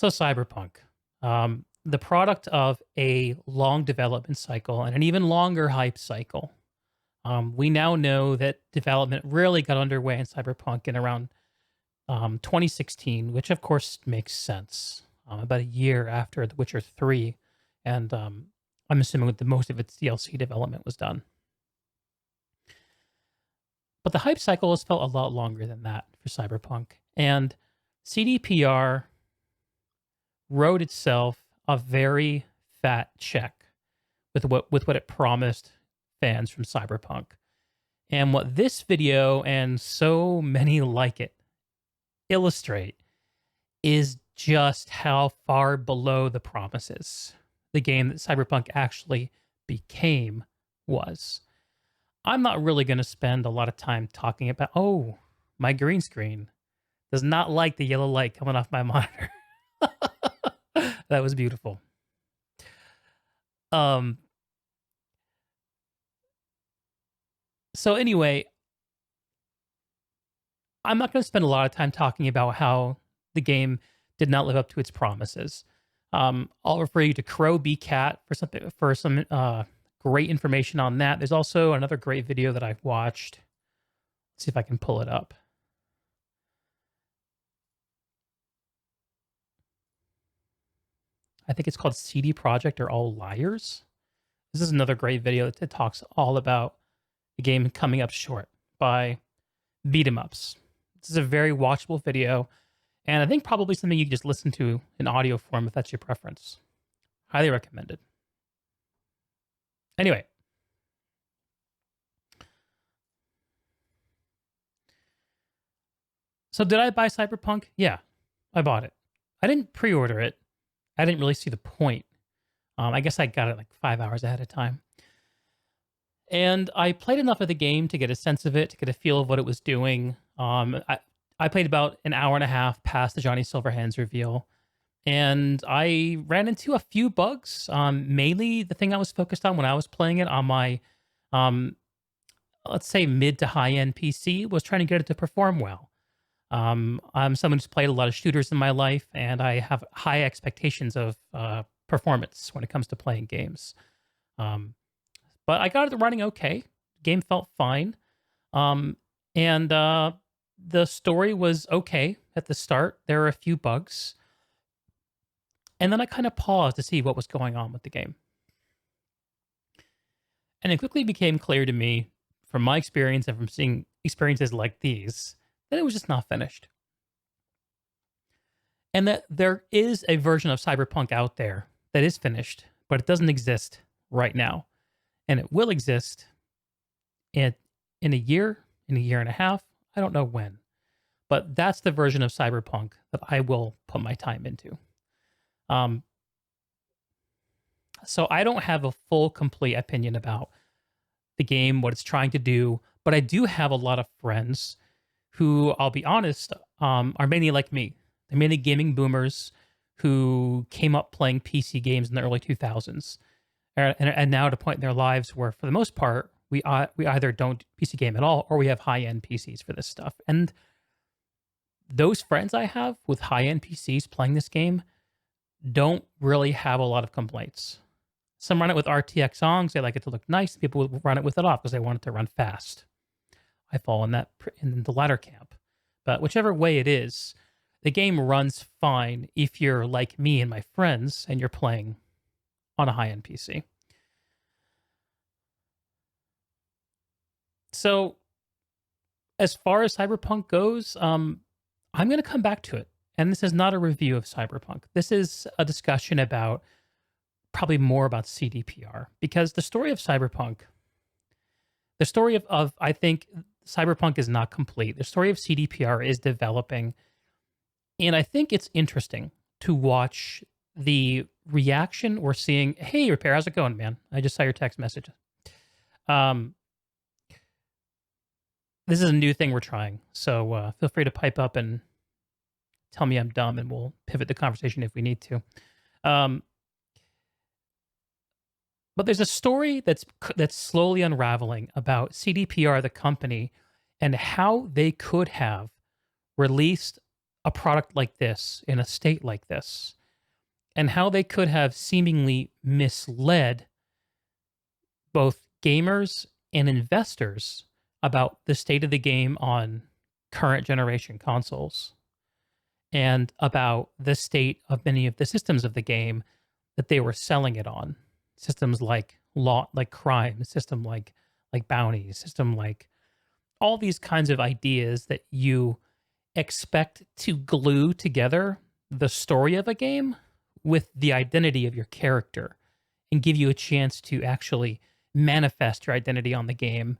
So Cyberpunk, the product of a long development cycle and an even longer hype cycle. We now know that development really got underway in Cyberpunk in around 2016, which of course makes sense. About a year after The Witcher 3, and I'm assuming that the most of its DLC development was done. But the hype cycle has felt a lot longer than that for Cyberpunk, and CDPR wrote itself a very fat check with what it promised fans from Cyberpunk. And what this video and so many like it illustrate is just how far below the promises the game that Cyberpunk actually became was. I'm not really going to spend a lot of time talking about, oh, my green screen does not like the yellow light coming off my monitor. That was beautiful. So anyway, I'm not going to spend a lot of time talking about how the game did not live up to its promises. I'll refer you to Crow B Cat for some great information on that. There's also another great video that I've watched. Let's see if I can pull it up. I think it's called CD Projekt Are All Liars. This is another great video that talks all about the game coming up short by beat 'em ups. This is a very watchable video, and I think probably something you can just listen to in audio form if that's your preference. Highly recommended. Anyway. So did I buy Cyberpunk? Yeah, I bought it. I didn't pre-order it. I didn't really see the point. I guess I got it like 5 hours ahead of time. And I played enough of the game to get a sense of it, to get a feel of what it was doing. I played about an hour and a half past the Johnny Silverhands reveal, and I ran into a few bugs. Mainly, the thing I was focused on when I was playing it on my, let's say, mid to high end PC was trying to get it to perform well. I'm someone who's played a lot of shooters in my life, and I have high expectations of performance when it comes to playing games. But I got it running okay. Game felt fine. And the story was okay at the start. There were a few bugs. And then I kind of paused to see what was going on with the game. And it quickly became clear to me, from my experience and from seeing experiences like these, that it was just not finished. And that there is a version of Cyberpunk out there that is finished, but it doesn't exist right now. And it will exist in a year and a half. I don't know when. But that's the version of Cyberpunk that I will put my time into. So I don't have a full, complete opinion about the game, what it's trying to do, but I do have a lot of friends who, I'll be honest, are mainly like me. They're mainly gaming boomers who came up playing PC games in the early 2000s. And now at a point in their lives where, for the most part, we either don't PC game at all or we have high-end PCs for this stuff. And those friends I have with high-end PCs playing this game don't really have a lot of complaints. Some run it with RTX songs. They like it to look nice. People will run it with it off because they want it to run fast. I fall in the latter camp. But whichever way it is, the game runs fine if you're like me and my friends and you're playing on a high-end PC. So as far as Cyberpunk goes, I'm going to come back to it. And this is not a review of Cyberpunk. This is a discussion about probably more about CDPR, because the story of Cyberpunk, the story of I think Cyberpunk is not complete. The story of CDPR is developing. And I think it's interesting to watch the reaction we're seeing. Hey, Repair, how's it going, man? I just saw your text message. This is a new thing we're trying. So feel free to pipe up and tell me I'm dumb, and we'll pivot the conversation if we need to. But there's a story that's slowly unraveling about CDPR, the company, and how they could have released a product like this in a state like this, and how they could have seemingly misled both gamers and investors about the state of the game on current generation consoles and about the state of many of the systems of the game that they were selling it on. Systems like law, like crime, system like bounties, system like all these kinds of ideas that you expect to glue together the story of a game with the identity of your character and give you a chance to actually manifest your identity on the game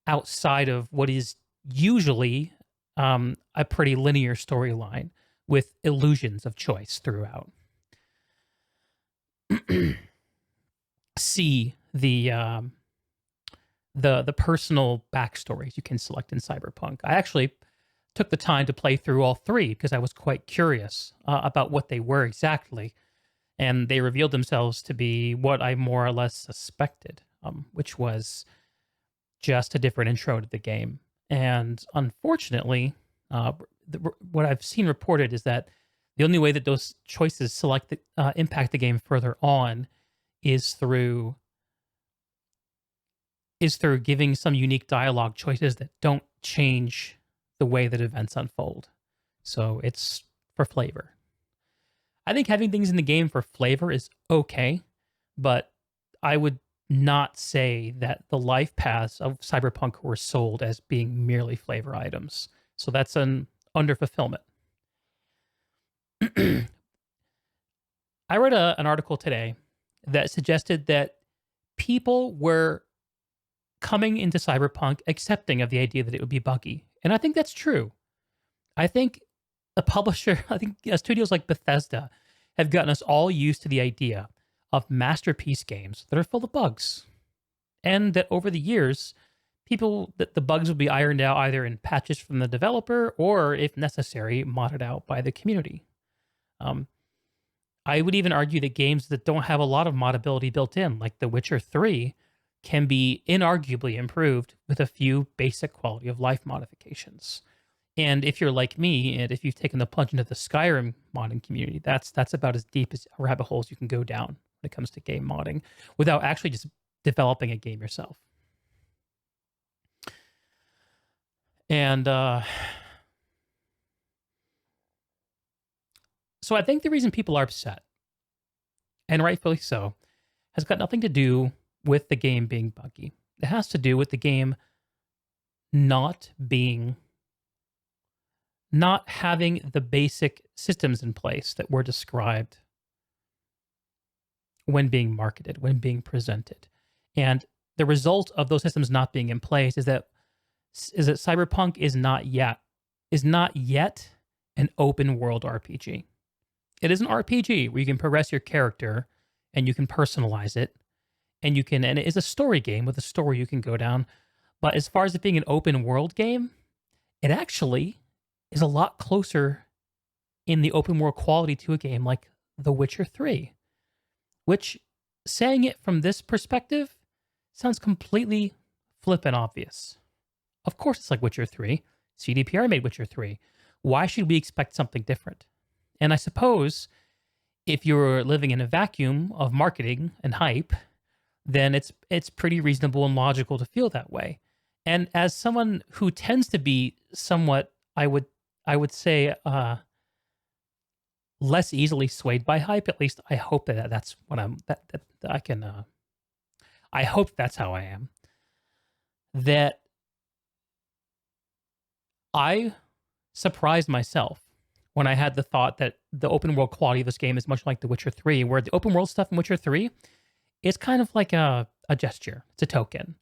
outside of what is usually a pretty linear storyline with illusions of choice throughout. See the personal backstories you can select in Cyberpunk. I actually took the time to play through all three because I was quite curious about what they were exactly, and they revealed themselves to be what I more or less suspected, which was just a different intro to the game. And unfortunately, what I've seen reported is that the only way that those choices impact the game further on is through giving some unique dialogue choices that don't change the way that events unfold. So it's for flavor. I think having things in the game for flavor is okay, but I would not say that the life paths of Cyberpunk were sold as being merely flavor items. So that's an underfulfillment. I read an article today that suggested that people were coming into Cyberpunk accepting of the idea that it would be buggy. And I think that's true. I think I think studios like Bethesda have gotten us all used to the idea of masterpiece games that are full of bugs. And that over the years, that the bugs will be ironed out either in patches from the developer or, if necessary, modded out by the community. I would even argue that games that don't have a lot of modability built in, like The Witcher 3, can be inarguably improved with a few basic quality of life modifications. And if you're like me, and if you've taken the plunge into the Skyrim modding community, that's about as deep as rabbit holes you can go down when it comes to game modding without actually just developing a game yourself. And so I think the reason people are upset, and rightfully so, has got nothing to do with the game being buggy. It has to do with the game not having the basic systems in place that were described when being marketed, when being presented. And the result of those systems not being in place is that Cyberpunk is not yet an open world RPG. It is an RPG where you can progress your character and you can personalize it, and it is a story game with a story you can go down. But as far as it being an open world game, it actually is a lot closer in the open world quality to a game like The Witcher 3, which, saying it from this perspective, sounds completely flippant obvious. Of course it's like Witcher 3. CDPR made Witcher 3. Why should we expect something different? And I suppose if you're living in a vacuum of marketing and hype, then it's pretty reasonable and logical to feel that way. And as someone who tends to be somewhat, I would say, less easily swayed by hype, at least I hope that's what that I can. I hope that's how I am. That I surprised myself when I had the thought that the open world quality of this game is much like The Witcher 3, where the open world stuff in Witcher 3 is kind of like a gesture. It's a token.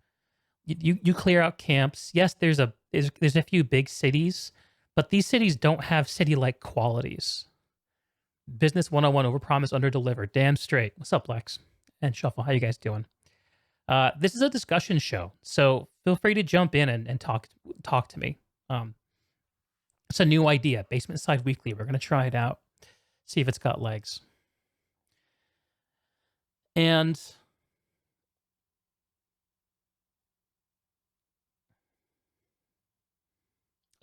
You clear out camps. Yes, there's a few big cities, but these cities don't have city-like qualities. Business 101, overpromise, underdeliver. Damn straight. What's up, Lex? And Shuffle, how you guys doing? This is a discussion show, so feel free to jump in and talk to me. It's a new idea, Basementside Weekly. We're going to try it out, see if it's got legs. And so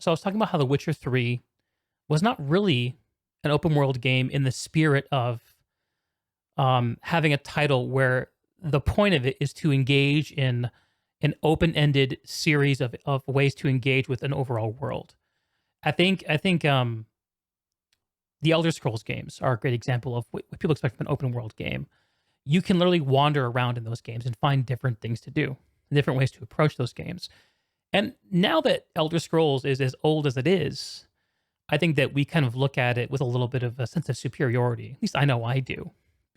I was talking about how The Witcher 3 was not really an open world game in the spirit of having a title where the point of it is to engage in an open-ended series of ways to engage with an overall world. I think the Elder Scrolls games are a great example of what people expect from an open world game. You can literally wander around in those games and find different things to do, different ways to approach those games. And now that Elder Scrolls is as old as it is, I think that we kind of look at it with a little bit of a sense of superiority. At least I know I do,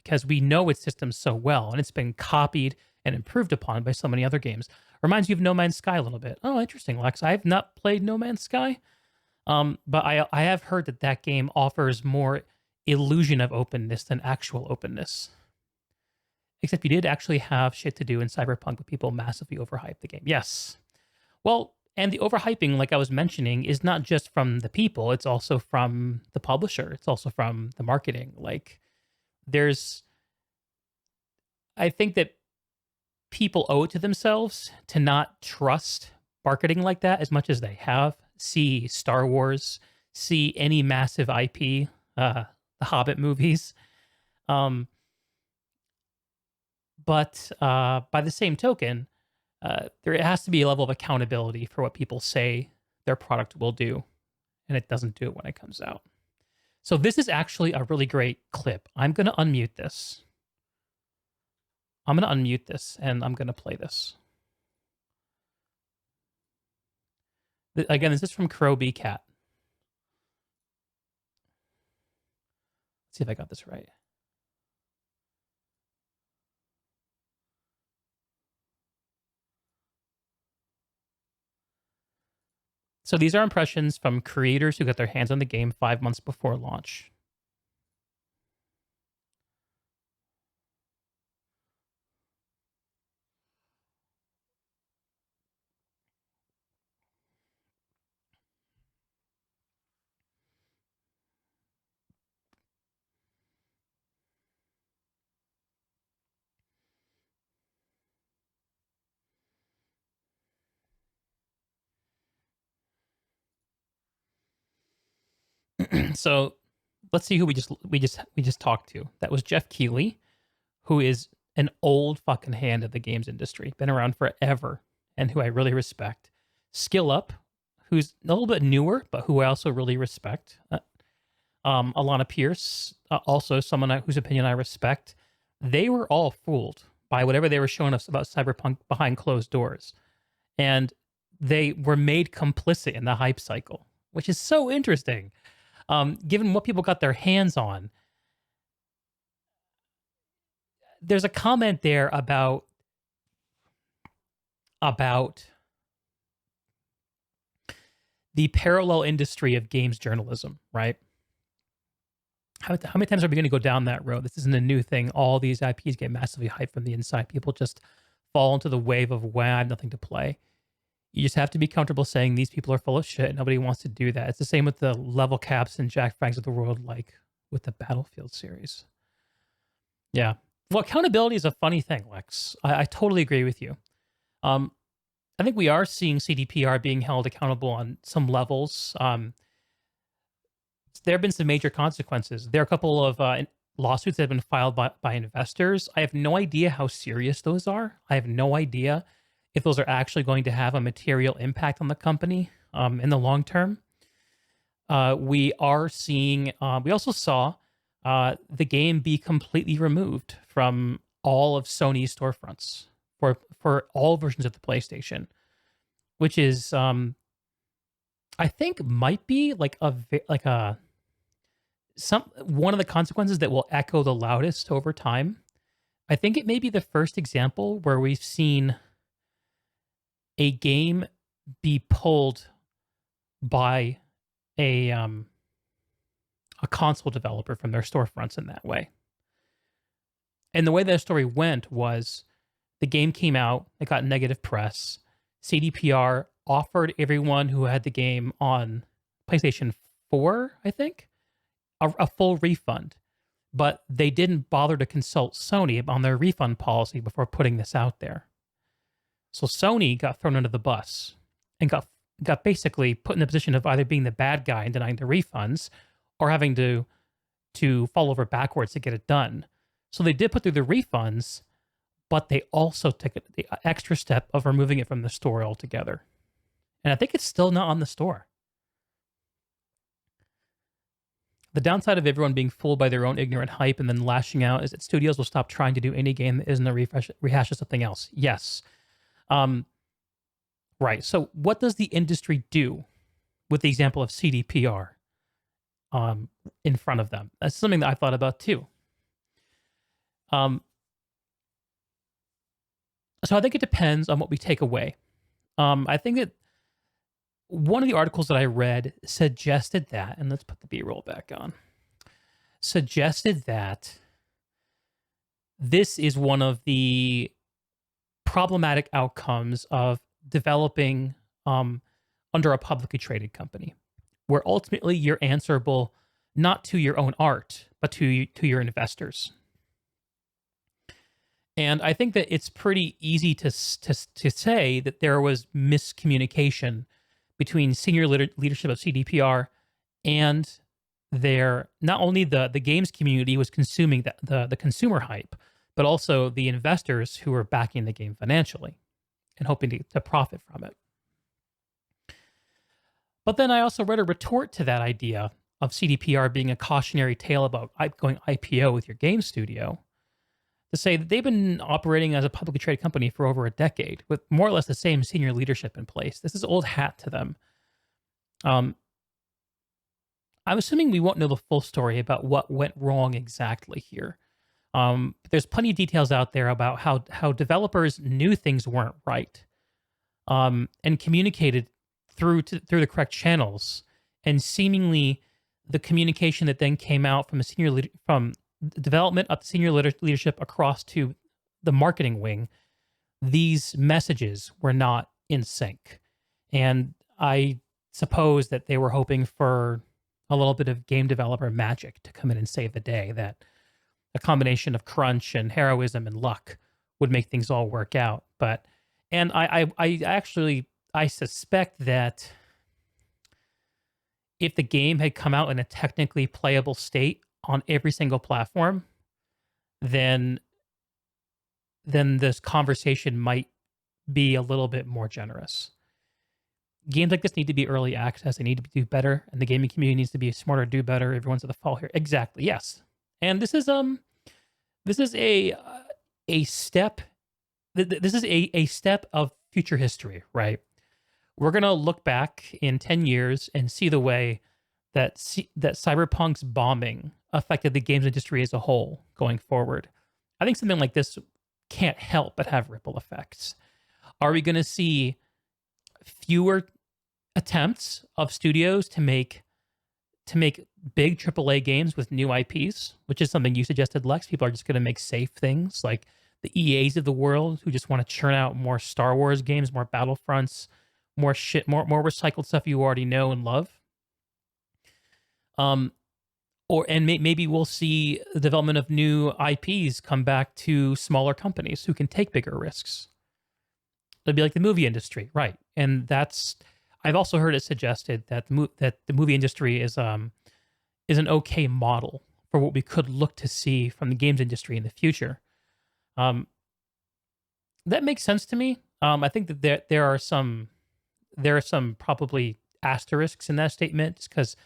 because we know its systems so well and it's been copied and improved upon by so many other games. Reminds you of No Man's Sky a little bit. Oh, interesting, Lex. I have not played No Man's Sky, but I have heard that that game offers more illusion of openness than actual openness. Except you did actually have shit to do in Cyberpunk, but people massively overhyped the game. Yes. Well, and the overhyping, like I was mentioning, is not just from the people, it's also from the publisher. It's also from the marketing. Like, there's, I think that people owe it to themselves to not trust marketing like that as much as they have. See Star Wars, see any massive IP, the Hobbit movies. But by the same token, there has to be a level of accountability for what people say their product will do, and it doesn't do it when it comes out. So this is actually a really great clip. I'm going to unmute this. I'm going to unmute this, and I'm going to play this. Again, this is from Crow Cat. Let's see if I got this right. So these are impressions from creators who got their hands on the game 5 months before launch. So let's see who we just talked to. That was Jeff Keighley, who is an old fucking hand of the games industry, been around forever, and who I really respect. Skill Up, who's a little bit newer, but who I also really respect. Alana Pierce, also someone whose opinion I respect. They were all fooled by whatever they were showing us about Cyberpunk behind closed doors. And they were made complicit in the hype cycle, which is so interesting. Given what people got their hands on, there's a comment there about the parallel industry of games journalism, right? How many times are we going to go down that road? This isn't a new thing. All these IPs get massively hyped from the inside. People just fall into the wave of, wow, I have nothing to play. You just have to be comfortable saying these people are full of shit. Nobody wants to do that. It's the same with the level caps and Jack Frags of the world, like with the Battlefield series. Yeah. Well, accountability is a funny thing, Lex. I totally agree with you. I think we are seeing CDPR being held accountable on some levels. There have been some major consequences. There are a couple of lawsuits that have been filed by investors. I have no idea how serious those are. I have no idea if those are actually going to have a material impact on the company in the long term. We are seeing, we also saw the game be completely removed from all of Sony's storefronts for all versions of the PlayStation, which is, I think, might be like one of the consequences that will echo the loudest over time. I think it may be the first example where we've seen a game be pulled by a console developer from their storefronts in that way. And the way that story went was the game came out, it got negative press. CDPR offered everyone who had the game on PlayStation 4, I think, a full refund. But they didn't bother to consult Sony on their refund policy before putting this out there. So Sony got thrown under the bus and got got basically put in the position of either being the bad guy and denying the refunds, or having to fall over backwards to get it done. So they did put through the refunds, but they also took the extra step of removing it from the store altogether. And I think it's still not on the store. The downside of everyone being fooled by their own ignorant hype and then lashing out is that studios will stop trying to do any game that isn't a rehash of something else. Yes. Right. So what does the industry do with the example of CDPR in front of them? That's something that I thought about too. So I think it depends on what we take away. I think that one of the articles that I read suggested that, and let's put the B-roll back on, suggested that this is one of the problematic outcomes of developing under a publicly traded company, where ultimately you're answerable not to your own art, but to your investors. And I think that it's pretty easy to say that there was miscommunication between senior leadership of CDPR and their, not only the games community was consuming the consumer hype, but also the investors who were backing the game financially and hoping to profit from it. But then I also read a retort to that idea of CDPR being a cautionary tale about going IPO with your game studio, to say that they've been operating as a publicly traded company for over a decade with more or less the same senior leadership in place. This is old hat to them. I'm assuming we won't know the full story about what went wrong exactly here. There's plenty of details out there about how developers knew things weren't right, and communicated through the correct channels, and seemingly the communication that then came out from from development up to senior leadership across to the marketing wing, these messages were not in sync. And I suppose that they were hoping for a little bit of game developer magic to come in and save the day, that a combination of crunch and heroism and luck would make things all work out. And I suspect that if the game had come out in a technically playable state on every single platform, then this conversation might be a little bit more generous. Games like this need to be early access. They need to do better, and the gaming community needs to be smarter, do better. Everyone's at the fall here. Exactly. Yes. And this is a step. This is a step of future history, right? We're gonna look back in 10 years and see the way that Cyberpunk's bombing affected the games industry as a whole going forward. I think something like this can't help but have ripple effects. Are we going to see fewer attempts of studios to make big AAA games with new IPs, which is something you suggested, Lex? People are just going to make safe things like the EAs of the world who just want to churn out more Star Wars games, more Battlefronts, more recycled stuff you already know and love. Maybe we'll see the development of new IPs come back to smaller companies who can take bigger risks. It'd be like the movie industry, right? And I've also heard it suggested that the movie industry is an okay model for what we could look to see from the games industry in the future. That makes sense to me. I think that there are some probably asterisks in that statement, just because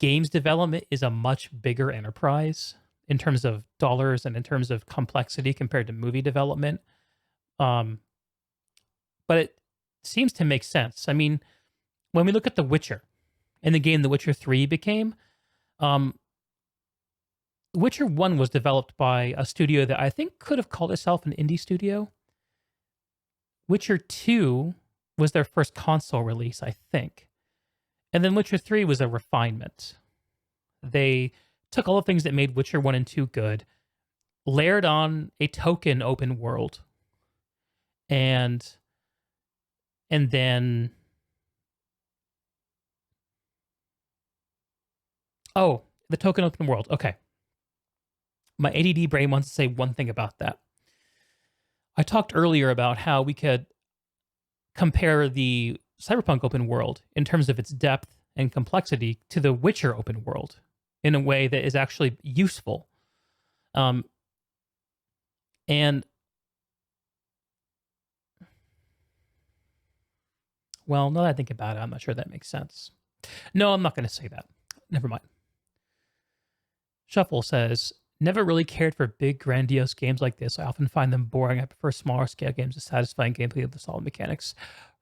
games development is a much bigger enterprise in terms of dollars and in terms of complexity compared to movie development. But it seems to make sense. I mean, when we look at The Witcher and the game The Witcher 3 became, Witcher 1 was developed by a studio that I think could have called itself an indie studio. Witcher 2 was their first console release, I think. And then Witcher 3 was a refinement. They took all the things that made Witcher 1 and 2 good, layered on a token open world, and then... Oh, the token open world. Okay. My ADD brain wants to say one thing about that. I talked earlier about how we could compare the Cyberpunk open world in terms of its depth and complexity to the Witcher open world in a way that is actually useful. Um, and well, now that I think about it, I'm not sure that makes sense. No, I'm not going to say that. Never mind. Shuffle says, never really cared for big, grandiose games like this. I often find them boring. I prefer smaller scale games with satisfying gameplay with the solid mechanics.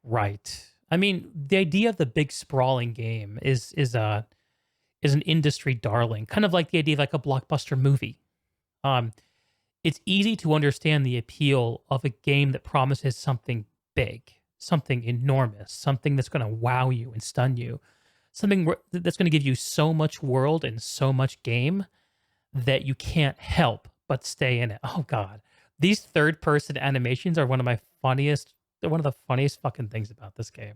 Right. I mean, the idea of the big sprawling game is an industry darling, kind of like the idea of like a blockbuster movie. Um, it's easy to understand the appeal of a game that promises something big, something enormous, something that's going to wow you and stun you, something that's going to give you so much world and so much game that you can't help but stay in it. Oh God, these third person animations are one of my funniest. They're one of the funniest fucking things about this game.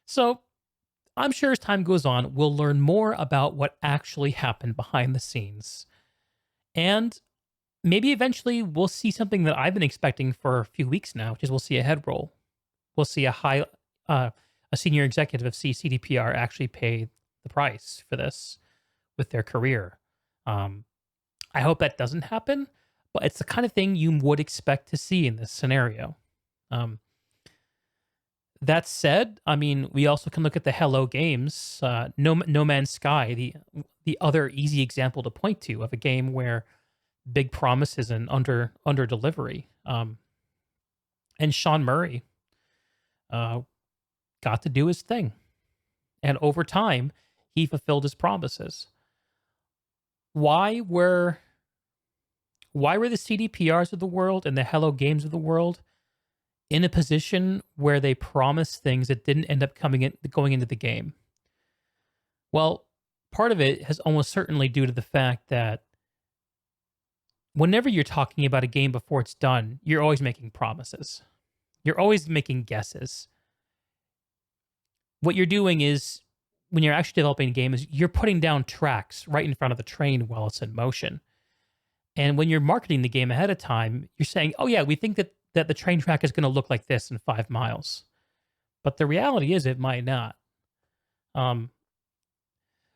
So I'm sure as time goes on, we'll learn more about what actually happened behind the scenes. And maybe eventually we'll see something that I've been expecting for a few weeks now, which is we'll see a head roll. We'll see uh, a senior executive of CDPR actually pay the price for this with their career. Um, I hope that doesn't happen, but it's the kind of thing you would expect to see in this scenario. Um, that said, I mean, we also can look at the Hello Games, No Man's Sky, the other easy example to point to of a game where big promises and under delivery. And Sean Murray uh, got to do his thing, and over time, he fulfilled his promises. Why were why were the CDPRs of the world and the Hello Games of the world in a position where they promised things that didn't end up going into the game? Well, part of it has almost certainly due to the fact that whenever you're talking about a game before it's done, you're always making promises. You're always making guesses. What you're doing is when you're actually developing a game is you're putting down tracks right in front of the train while it's in motion. And when you're marketing the game ahead of time, you're saying, "Oh yeah, we think that the train track is going to look like this in 5 miles." But the reality is it might not. Um,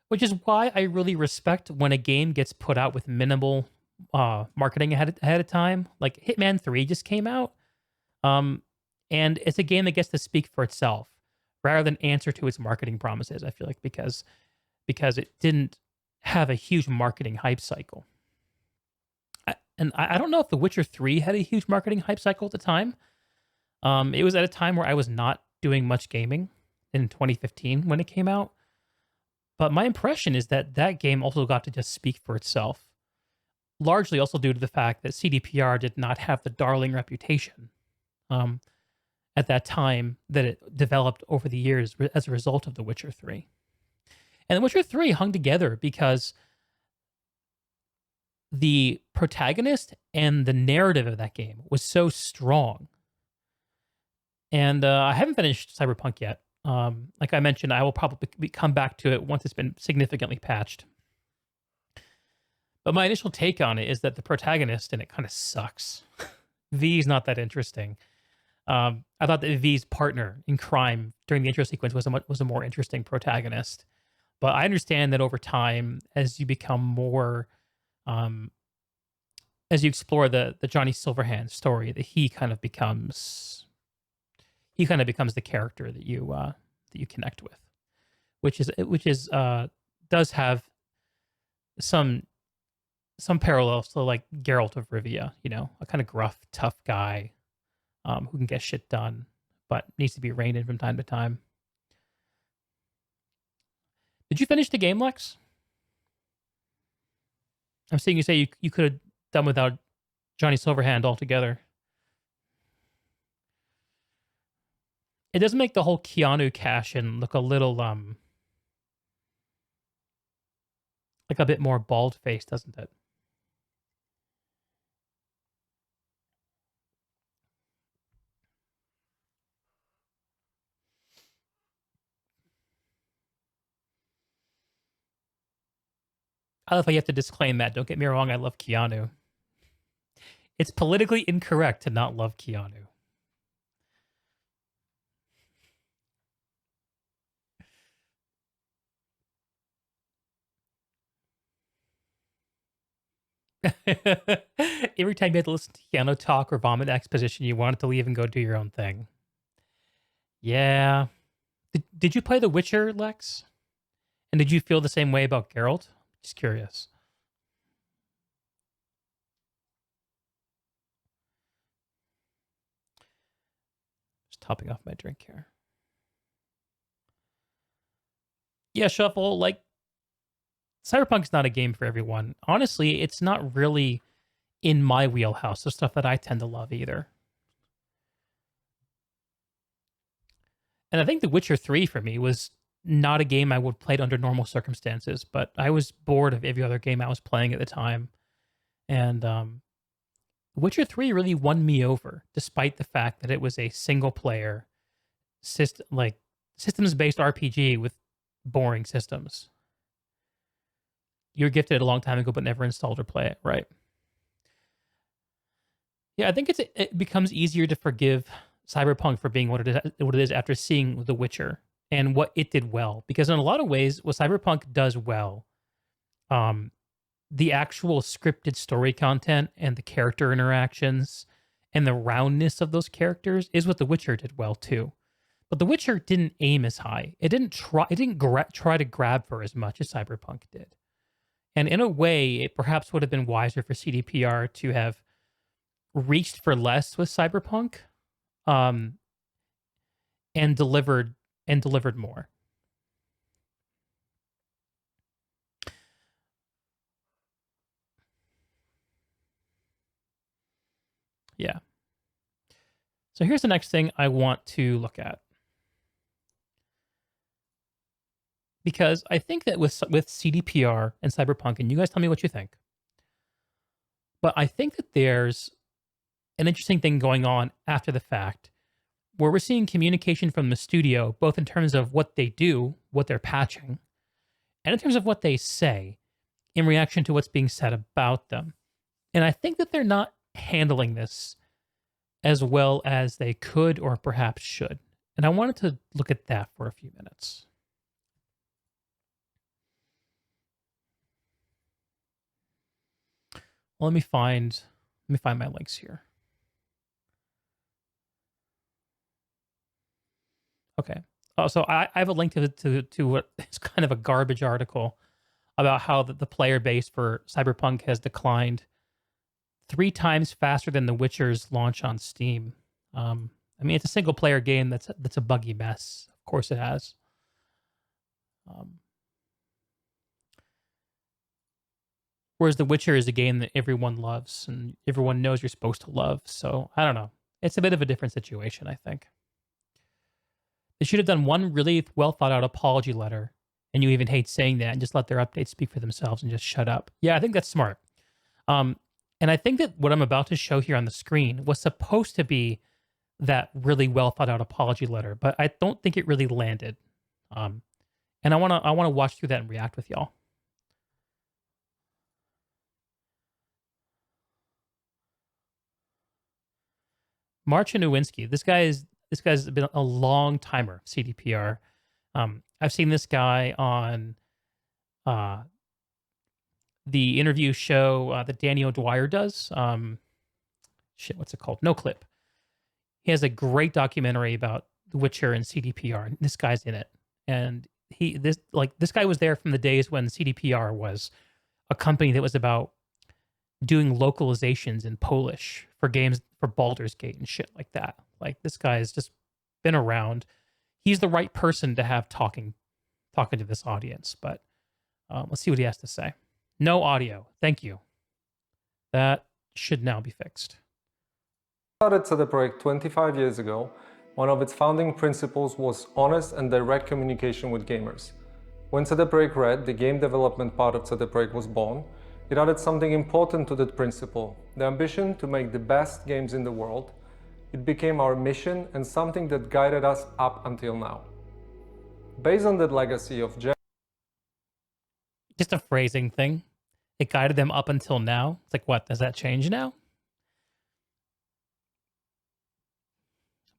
which is why I really respect when a game gets put out with minimal marketing ahead of time. Like Hitman 3 just came out. Um, and it's a game that gets to speak for itself rather than answer to its marketing promises, I feel like, because it didn't have a huge marketing hype cycle. I don't know if The Witcher 3 had a huge marketing hype cycle at the time. It was at a time where I was not doing much gaming in 2015 when it came out. But my impression is that that game also got to just speak for itself, largely also due to the fact that CDPR did not have the darling reputation um, at that time that it developed over the years as a result of The Witcher 3. And The Witcher 3 hung together because the protagonist and the narrative of that game was so strong. And I haven't finished Cyberpunk yet. Like I mentioned, I will probably come back to it once it's been significantly patched. But my initial take on it is that the protagonist in it kind of sucks. V's not that interesting. I thought that V's partner in crime during the intro sequence was a more interesting protagonist. But I understand that over time, as you become more, um, as you explore the Johnny Silverhand story, that he kind of becomes the character that you connect with, which is does have some parallels to like Geralt of Rivia, you know, a kind of gruff, tough guy who can get shit done, but needs to be reined in from time to time. Did you finish the game, Lex? I'm seeing you say you could have done without Johnny Silverhand altogether. It does make the whole Keanu cash in look a little like a bit more bald faced, doesn't it? I love how you have to disclaim that. Don't get me wrong, I love Keanu. It's politically incorrect to not love Keanu. Every time you had to listen to Keanu talk or vomit exposition, you wanted to leave and go do your own thing. Yeah. Did you play The Witcher, Lex? And did you feel the same way about Geralt? Just curious. Just topping off my drink here. Yeah, Shuffle, like, Cyberpunk's not a game for everyone. Honestly, it's not really in my wheelhouse, the stuff that I tend to love either. And I think The Witcher 3 for me was not a game I would play under normal circumstances, but I was bored of every other game I was playing at the time. And Witcher 3 really won me over, despite the fact that it was a single player systems based RPG with boring systems. You were gifted it a long time ago, but never installed or play it, right? Yeah, I think it becomes easier to forgive Cyberpunk for being what it is after seeing The Witcher and what it did well. Because in a lot of ways, what Cyberpunk does well, the actual scripted story content and the character interactions and the roundness of those characters is what The Witcher did well too. But The Witcher didn't aim as high. It didn't try to grab for as much as Cyberpunk did. And in a way, it perhaps would have been wiser for CDPR to have reached for less with Cyberpunk, and delivered more. Yeah. So here's the next thing I want to look at. Because I think that with CDPR and Cyberpunk, and you guys tell me what you think, but I think that there's an interesting thing going on after the fact where we're seeing communication from the studio, both in terms of what they do, what they're patching, and in terms of what they say in reaction to what's being said about them. And I think that they're not handling this as well as they could or perhaps should. And I wanted to look at that for a few minutes. Well, let me find my links here. Okay. Oh, so I have a link to what is kind of a garbage article about how the player base for Cyberpunk has declined 3 times faster than The Witcher's launch on Steam. I mean, it's a single player game that's a buggy mess. Of course, it has. Whereas The Witcher is a game that everyone loves and everyone knows you're supposed to love. So I don't know. It's a bit of a different situation, I think. They should have done one really well thought out apology letter, and you even hate saying that, and just let their updates speak for themselves and just shut up. Yeah, I think that's smart. And I think that what I'm about to show here on the screen was supposed to be that really well thought out apology letter, but I don't think it really landed. And I wanna watch through that and react with y'all. Marcia Nowinski, this guy's been a long timer, CDPR. I've seen this guy on the interview show that Danny O'Dwyer does. What's it called? No Clip. He has a great documentary about The Witcher and CDPR, and this guy's in it. And this guy was there from the days when CDPR was a company that was about doing localizations in Polish for games for Baldur's Gate and shit like that. Like, this guy's just been around. He's the right person to have talking to this audience. But let's see what he has to say. No audio. Thank you. That should now be fixed. Started Cyberpunk 25 years ago. One of its founding principles was honest and direct communication with gamers. When Cyberpunk Red, the game development part of Cyberpunk, was born, it added something important to that principle, the ambition to make the best games in the world. It became our mission and something that guided us up until now. Based on that legacy of just a phrasing thing. it guided them up until now. It's like, what, does that change now?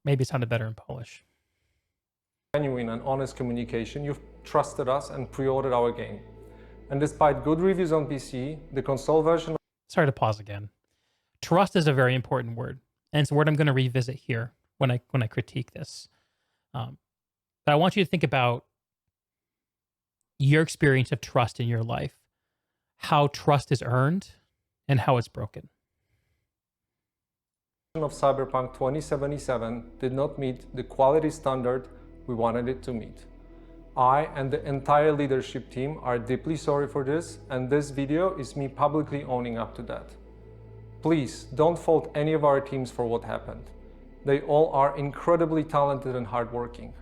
Maybe it sounded better in Polish. Genuine and honest communication, you've trusted us and pre-ordered our game. And despite good reviews on PC, the console version... Sorry to pause again. Trust is a very important word, and it's a word I'm going to revisit here when I critique this. But I want you to think about your experience of trust in your life, how trust is earned, and how it's broken. Of Cyberpunk 2077 did not meet the quality standard we wanted it to meet. I and the entire leadership team are deeply sorry for this, and this video is me publicly owning up to that. Please don't fault any of our teams for what happened. They all are incredibly talented and hardworking.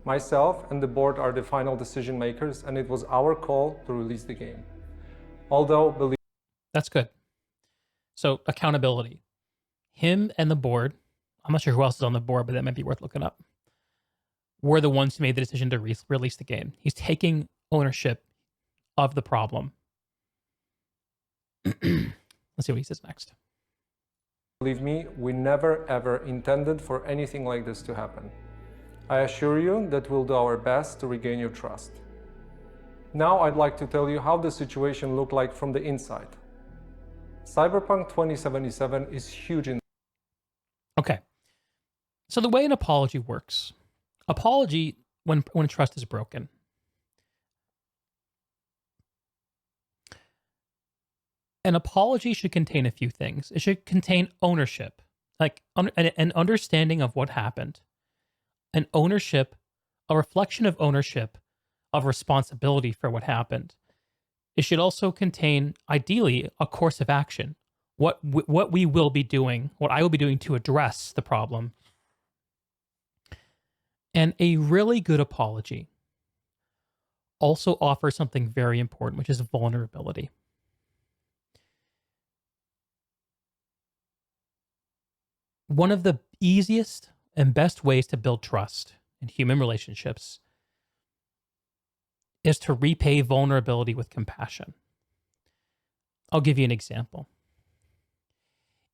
Myself and the board are the final decision makers, and it was our call to release the game. Although, believe... That's good. So, accountability. Him and the board, I'm not sure who else is on the board, but that might be worth looking up, were the ones who made the decision to release the game. He's taking ownership of the problem. Let's see what he says next. Believe me, we never ever intended for anything like this to happen. I assure you that we'll do our best to regain your trust. Now I'd like to tell you how the situation looked like from the inside. Cyberpunk 2077 is huge in... Okay. So the way an apology works, apology when trust is broken. An apology should contain a few things. It should contain ownership, like an understanding of what happened, an ownership, a reflection of ownership, of responsibility for what happened. It should also contain, ideally, a course of action. What we will be doing, what I will be doing to address the problem. And a really good apology also offers something very important, which is vulnerability. One of the easiest and best ways to build trust in human relationships is to repay vulnerability with compassion. I'll give you an example.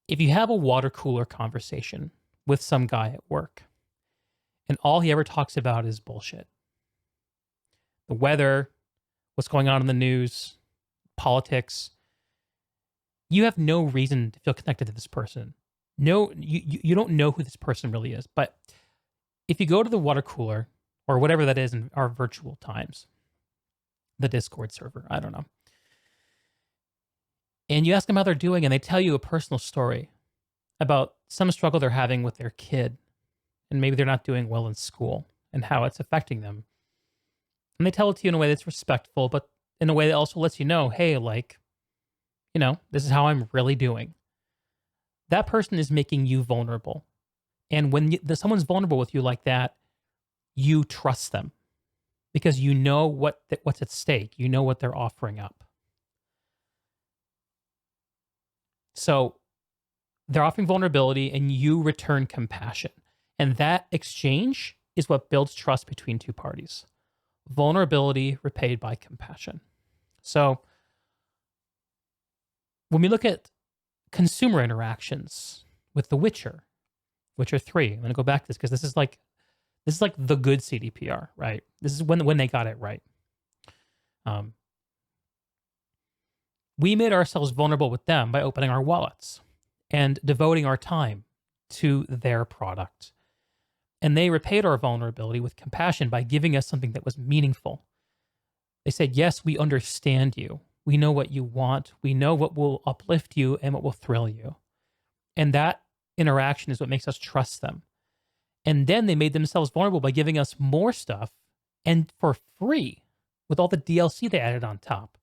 If you have a water cooler conversation with some guy at work, and all he ever talks about is bullshit, the weather, what's going on in the news, politics, you have no reason to feel connected to this person. No, you don't know who this person really is. But if you go to the water cooler, or whatever that is in our virtual times, the Discord server, I don't know, and you ask them how they're doing, and they tell you a personal story about some struggle they're having with their kid, and maybe they're not doing well in school, and how it's affecting them. And they tell it to you in a way that's respectful, but in a way that also lets you know, hey, like, you know, this is how I'm really doing. That person is making you vulnerable. And when someone's vulnerable with you like that, you trust them because you know what's at stake. You know what they're offering up. So they're offering vulnerability and you return compassion. And that exchange is what builds trust between two parties. Vulnerability repaid by compassion. So when we look at consumer interactions with The Witcher 3, I'm going to go back to this because this is like the good CDPR, right? This is when they got it right. We made ourselves vulnerable with them by opening our wallets and devoting our time to their product. And they repaid our vulnerability with compassion by giving us something that was meaningful. They said, yes, we understand you. We know what you want. We know what will uplift you and what will thrill you. And that interaction is what makes us trust them. And then they made themselves vulnerable by giving us more stuff and for free with all the DLC they added on top.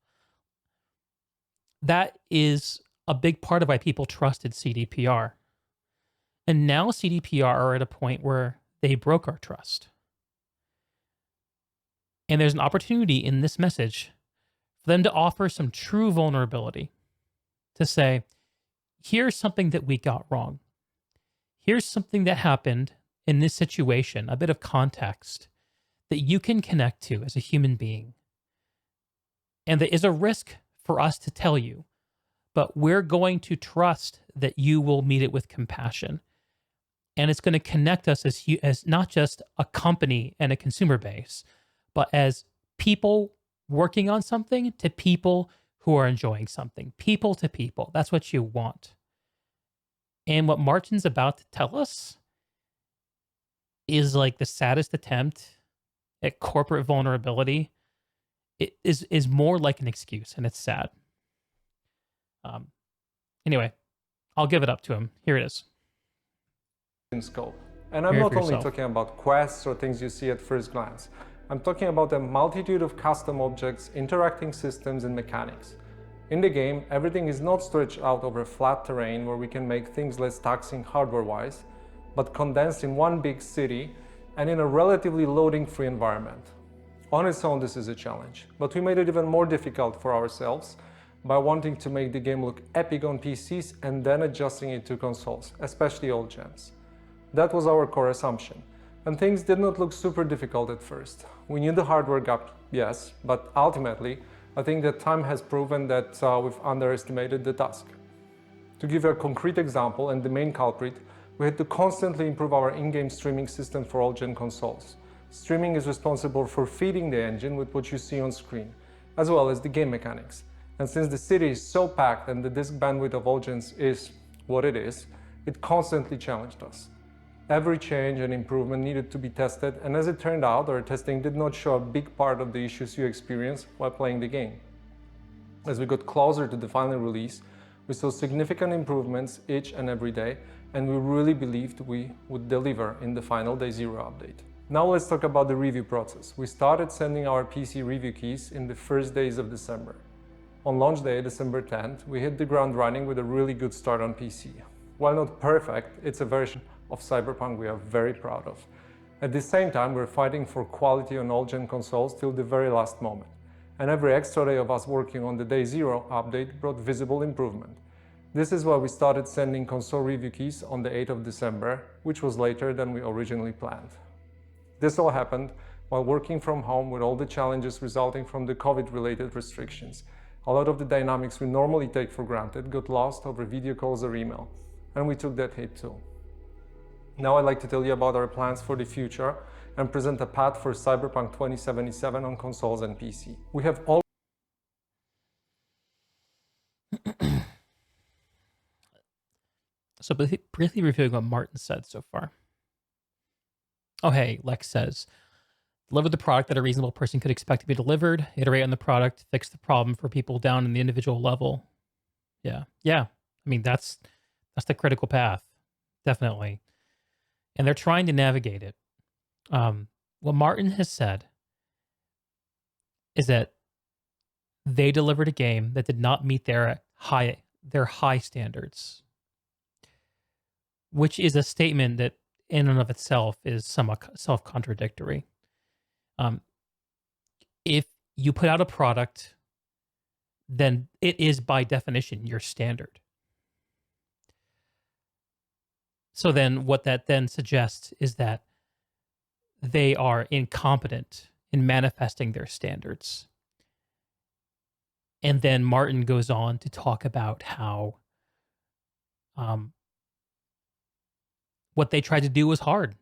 That is a big part of why people trusted CDPR. And now CDPR are at a point where they broke our trust. And there's an opportunity in this message for them to offer some true vulnerability. To say, here's something that we got wrong. Here's something that happened in this situation, a bit of context that you can connect to as a human being. And there is a risk for us to tell you, but we're going to trust that you will meet it with compassion. And it's going to connect us as not just a company and a consumer base, but as people working on something to people who are enjoying something, people to people. That's what you want. And what Martin's about to tell us is like the saddest attempt at corporate vulnerability. It is more like an excuse, and it's sad. Um, anyway, I'll give it up to him. Here it is. In scope. And I'm Hear it not for only yourself. talking about quests or things you see at first glance. I'm talking about a multitude of custom objects, interacting systems, and mechanics. In the game, everything is not stretched out over flat terrain where we can make things less taxing hardware-wise, but condensed in one big city and in a relatively loading-free environment. On its own, this is a challenge, but we made it even more difficult for ourselves by wanting to make the game look epic on PCs and then adjusting it to consoles, especially old gens. That was our core assumption, and things did not look super difficult at first. We knew the hardware gap, yes, but ultimately, I think that time has proven that we've underestimated the task. To give a concrete example, and the main culprit, we had to constantly improve our in-game streaming system for all gen consoles. Streaming is responsible for feeding the engine with what you see on screen, as well as the game mechanics. And since the city is so packed and the disk bandwidth of all gens is what it is, it constantly challenged us. Every change and improvement needed to be tested, and as it turned out, our testing did not show a big part of the issues you experience while playing the game. As we got closer to the final release, we saw significant improvements each and every day, and we really believed we would deliver in the final Day Zero update. Now let's talk about the review process. We started sending our PC review keys in the first days of December. On launch day, December 10th, we hit the ground running with a really good start on PC. While not perfect, it's a version of Cyberpunk we are very proud of. At the same time, we're fighting for quality on all gen consoles till the very last moment. And every extra day of us working on the Day Zero update brought visible improvement. This is why we started sending console review keys on the 8th of December, which was later than we originally planned. This all happened while working from home with all the challenges resulting from the COVID-related restrictions. A lot of the dynamics we normally take for granted got lost over video calls or email, and we took that hit too. Now I'd like to tell you about our plans for the future and present a path for Cyberpunk 2077 on consoles and PC. We have all So briefly reviewing what Martin said so far. Oh, hey, Lex says, deliver the product that a reasonable person could expect to be delivered, iterate on the product, fix the problem for people down in the individual level. Yeah. I mean, that's the critical path, definitely. And they're trying to navigate it. What Martin has said is that they delivered a game that did not meet their high standards, which is a statement that in and of itself is somewhat self-contradictory. If you put out a product, then it is by definition your standard. So then what that then suggests is that they are incompetent in manifesting their standards. And then Martin goes on to talk about how what they tried to do was hard.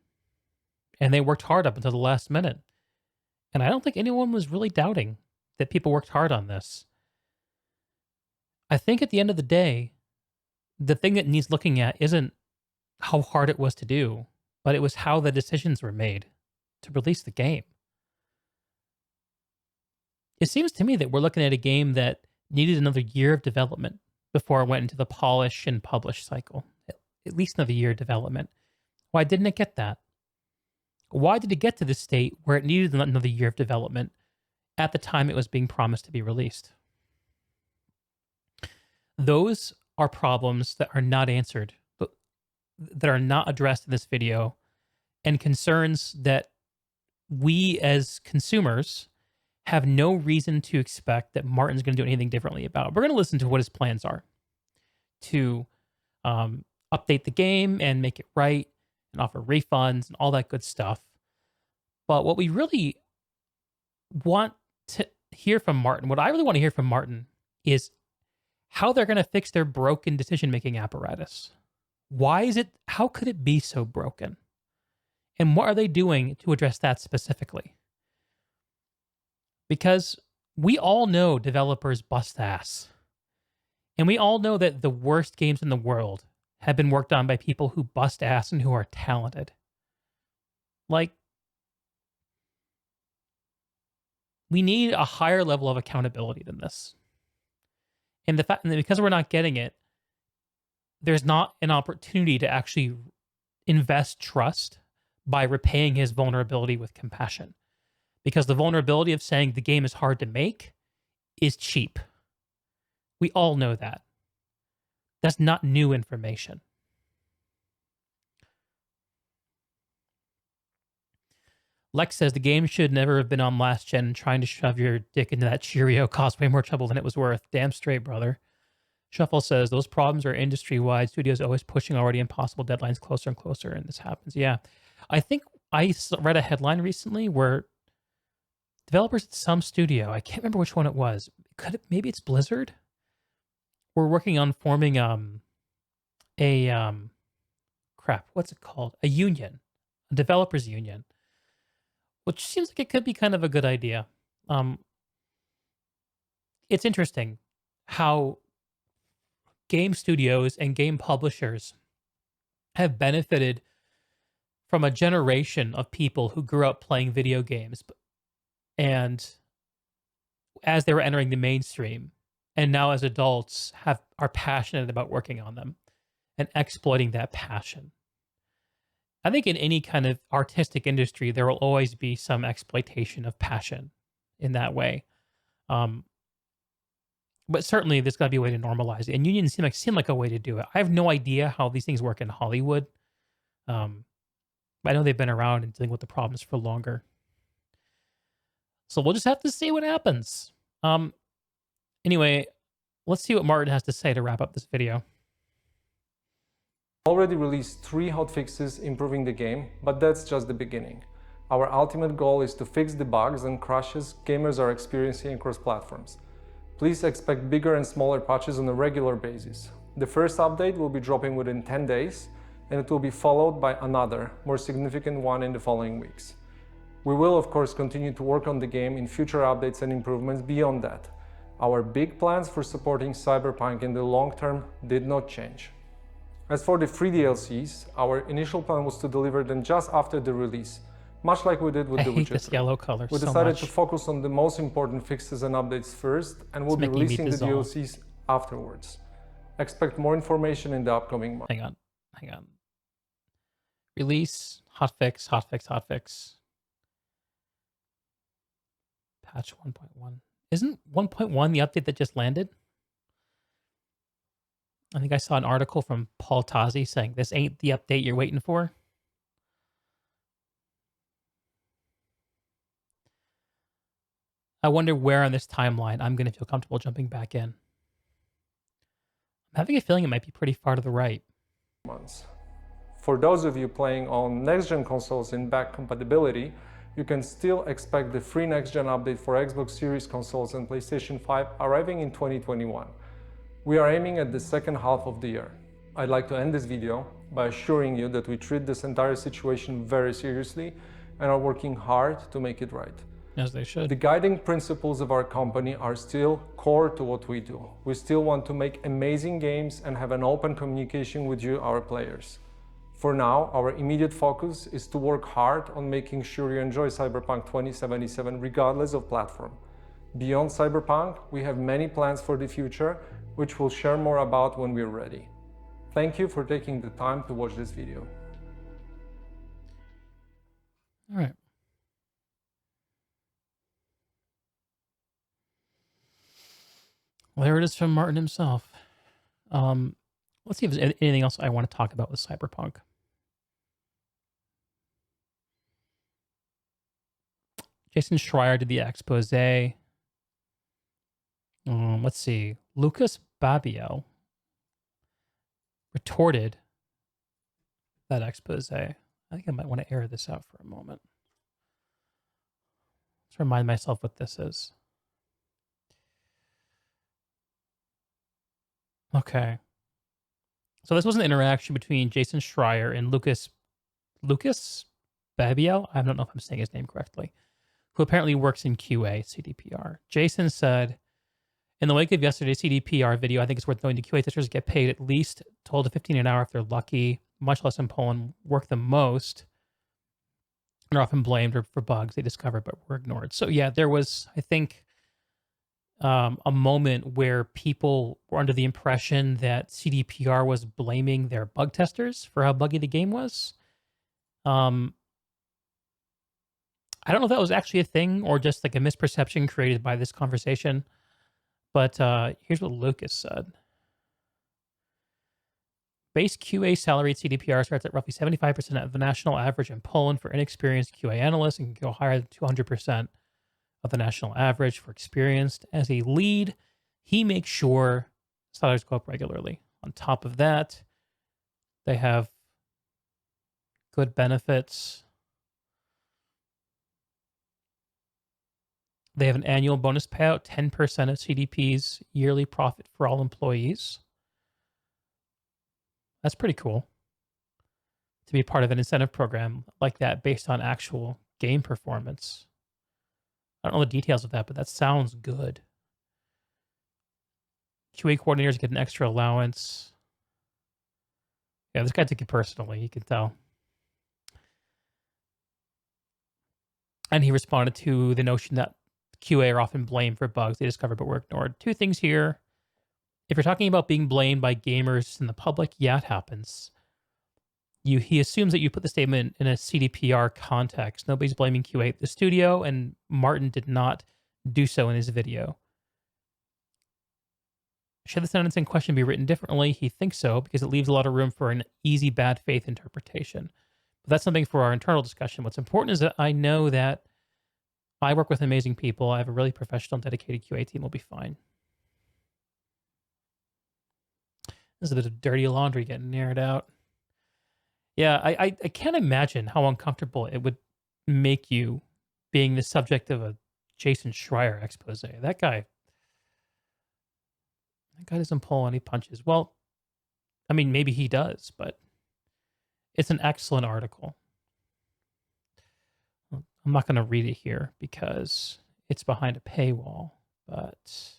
And they worked hard up until the last minute. And I don't think anyone was really doubting that people worked hard on this. I think at the end of the day, the thing that needs looking at isn't how hard it was to do, but it was how the decisions were made to release the game. It seems to me that we're looking at a game that needed another year of development before it went into the polish and publish cycle. At least another year of development. Why didn't it get that? Why did it get to this state where it needed another year of development at the time it was being promised to be released? Those are problems that are not answered, that are not addressed in this video, and concerns that we as consumers have no reason to expect that Martin's going to do anything differently about. We're going to listen to what his plans are to update the game and make it right and offer refunds and all that good stuff. But what we really want to hear from Martin, what I really want to hear from Martin is how they're going to fix their broken decision-making apparatus. Why is it, how could it be so broken? And what are they doing to address that specifically? Because we all know developers bust ass. And we all know that the worst games in the world have been worked on by people who bust ass and who are talented. Like, we need a higher level of accountability than this. And the fact that because we're not getting it, there's not an opportunity to actually invest trust by repaying his vulnerability with compassion. Because the vulnerability of saying the game is hard to make is cheap. We all know that. That's not new information. Lex says the game should never have been on last gen, and trying to shove your dick into that Cheerio cost way more trouble than it was worth. Damn straight, brother. Shuffle says those problems are industry-wide. Studios always pushing already impossible deadlines closer and closer, and this happens. Yeah. I think I read a headline recently where developers at some studio, I can't remember which one it was. Maybe it's Blizzard? We're working on forming what's it called? A union, a developers union, which seems like it could be kind of a good idea. It's interesting how game studios and game publishers have benefited from a generation of people who grew up playing video games, and as they were entering the mainstream, and now as adults are passionate about working on them and exploiting that passion. I think in any kind of artistic industry, there will always be some exploitation of passion in that way. But certainly there's got to be a way to normalize it. And unions seem like a way to do it. I have no idea how these things work in Hollywood. But I know they've been around and dealing with the problems for longer. So we'll just have to see what happens. Anyway, let's see what Martin has to say to wrap up this video. Already released 3 hotfixes improving the game, but that's just the beginning. Our ultimate goal is to fix the bugs and crashes gamers are experiencing across platforms. Please expect bigger and smaller patches on a regular basis. The first update will be dropping within 10 days, and it will be followed by another, more significant one in the following weeks. We will, of course, continue to work on the game in future updates and improvements beyond that. Our big plans for supporting Cyberpunk in the long term did not change. As for the free DLCs, our initial plan was to deliver them just after the release, much like we did with The Witcher 3. This yellow color We decided to focus on the most important fixes and updates first, and we'll be releasing the DLCs afterwards. Expect more information in the upcoming month. Hang on. Release, hotfix. Patch 1.1. Isn't 1.1 the update that just landed? I think I saw an article from Paul Tazi saying this ain't the update you're waiting for. I wonder where on this timeline I'm going to feel comfortable jumping back in. I'm having a feeling it might be pretty far to the right. For those of you playing on next-gen consoles in back compatibility, you can still expect the free next-gen update for Xbox Series consoles and PlayStation 5 arriving in 2021. We are aiming at the second half of the year. I'd like to end this video by assuring you that we treat this entire situation very seriously and are working hard to make it right. As they should. The guiding principles of our company are still core to what we do. We still want to make amazing games and have an open communication with you, our players. For now, our immediate focus is to work hard on making sure you enjoy Cyberpunk 2077 regardless of platform. Beyond Cyberpunk, we have many plans for the future, which we'll share more about when we're ready. Thank you for taking the time to watch this video. All right. Well, there it is from Martin himself. Let's see if there's anything else I want to talk about with Cyberpunk. Jason Schreier did the expose. Let's see. Lucas Babiel retorted that expose. I think I might want to air this out for a moment. Let's remind myself what this is. Okay. So this was an interaction between Jason Schreier and Lucas Babiel. I don't know if I'm saying his name correctly, who apparently works in QA CDPR. Jason said, in the wake of yesterday's CDPR video, I think it's worth knowing the QA testers get paid at least 12 to 15 an hour if they're lucky, much less in Poland, work the most, and are often blamed for bugs they discovered but were ignored. So yeah, there was, I think, a moment where people were under the impression that CDPR was blaming their bug testers for how buggy the game was. Um, I don't know if that was actually a thing or just like a misperception created by this conversation. But here's what Lucas said. Base QA salaried CDPR starts at roughly 75% of the national average in Poland for inexperienced QA analysts and can go higher than 200% of the national average for experienced. As a lead, he makes sure salaries go up regularly. On top of that, they have good benefits. They have an annual bonus payout, 10% of CDP's yearly profit for all employees. That's pretty cool to be part of an incentive program like that based on actual game performance. I don't know the details of that, but that sounds good. QA coordinators get an extra allowance. Yeah, this guy took it personally, you can tell. And he responded to the notion that QA are often blamed for bugs they discovered but were ignored. Two things here. If you're talking about being blamed by gamers in the public, yeah, it happens. He assumes that you put the statement in a CDPR context. Nobody's blaming QA at the studio, and Martin did not do so in his video. Should the sentence in question be written differently? He thinks so, because it leaves a lot of room for an easy bad faith interpretation. But that's something for our internal discussion. What's important is that I know that I work with amazing people. I have a really professional, dedicated QA team. Will be fine. This is a bit of dirty laundry getting aired out. Yeah, I can't imagine how uncomfortable it would make you being the subject of a Jason Schreier expose. That guy doesn't pull any punches. Well, I mean, maybe he does, but it's an excellent article. I'm not going to read it here because it's behind a paywall, but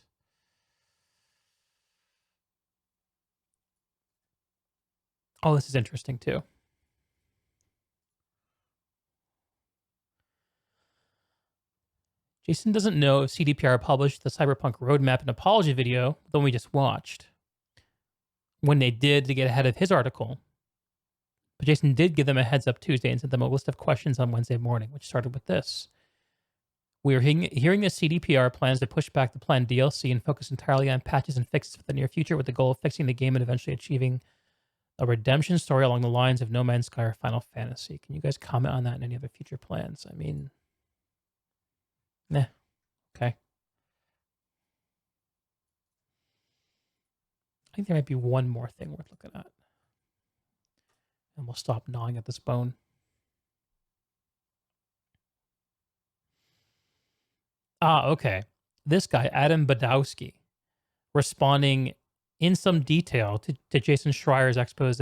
oh, this is interesting too. Jason doesn't know if CDPR published the Cyberpunk roadmap and apology video, the one we just watched, when they did to get ahead of his article. But Jason did give them a heads up Tuesday and sent them a list of questions on Wednesday morning, which started with this. We are hearing that CDPR plans to push back the planned DLC and focus entirely on patches and fixes for the near future with the goal of fixing the game and eventually achieving a redemption story along the lines of No Man's Sky or Final Fantasy. Can you guys comment on that and any other future plans? I mean, okay. I think there might be one more thing worth looking at. And we'll stop gnawing at this bone. Okay. This guy, Adam Badowski, responding in some detail to Jason Schreier's expose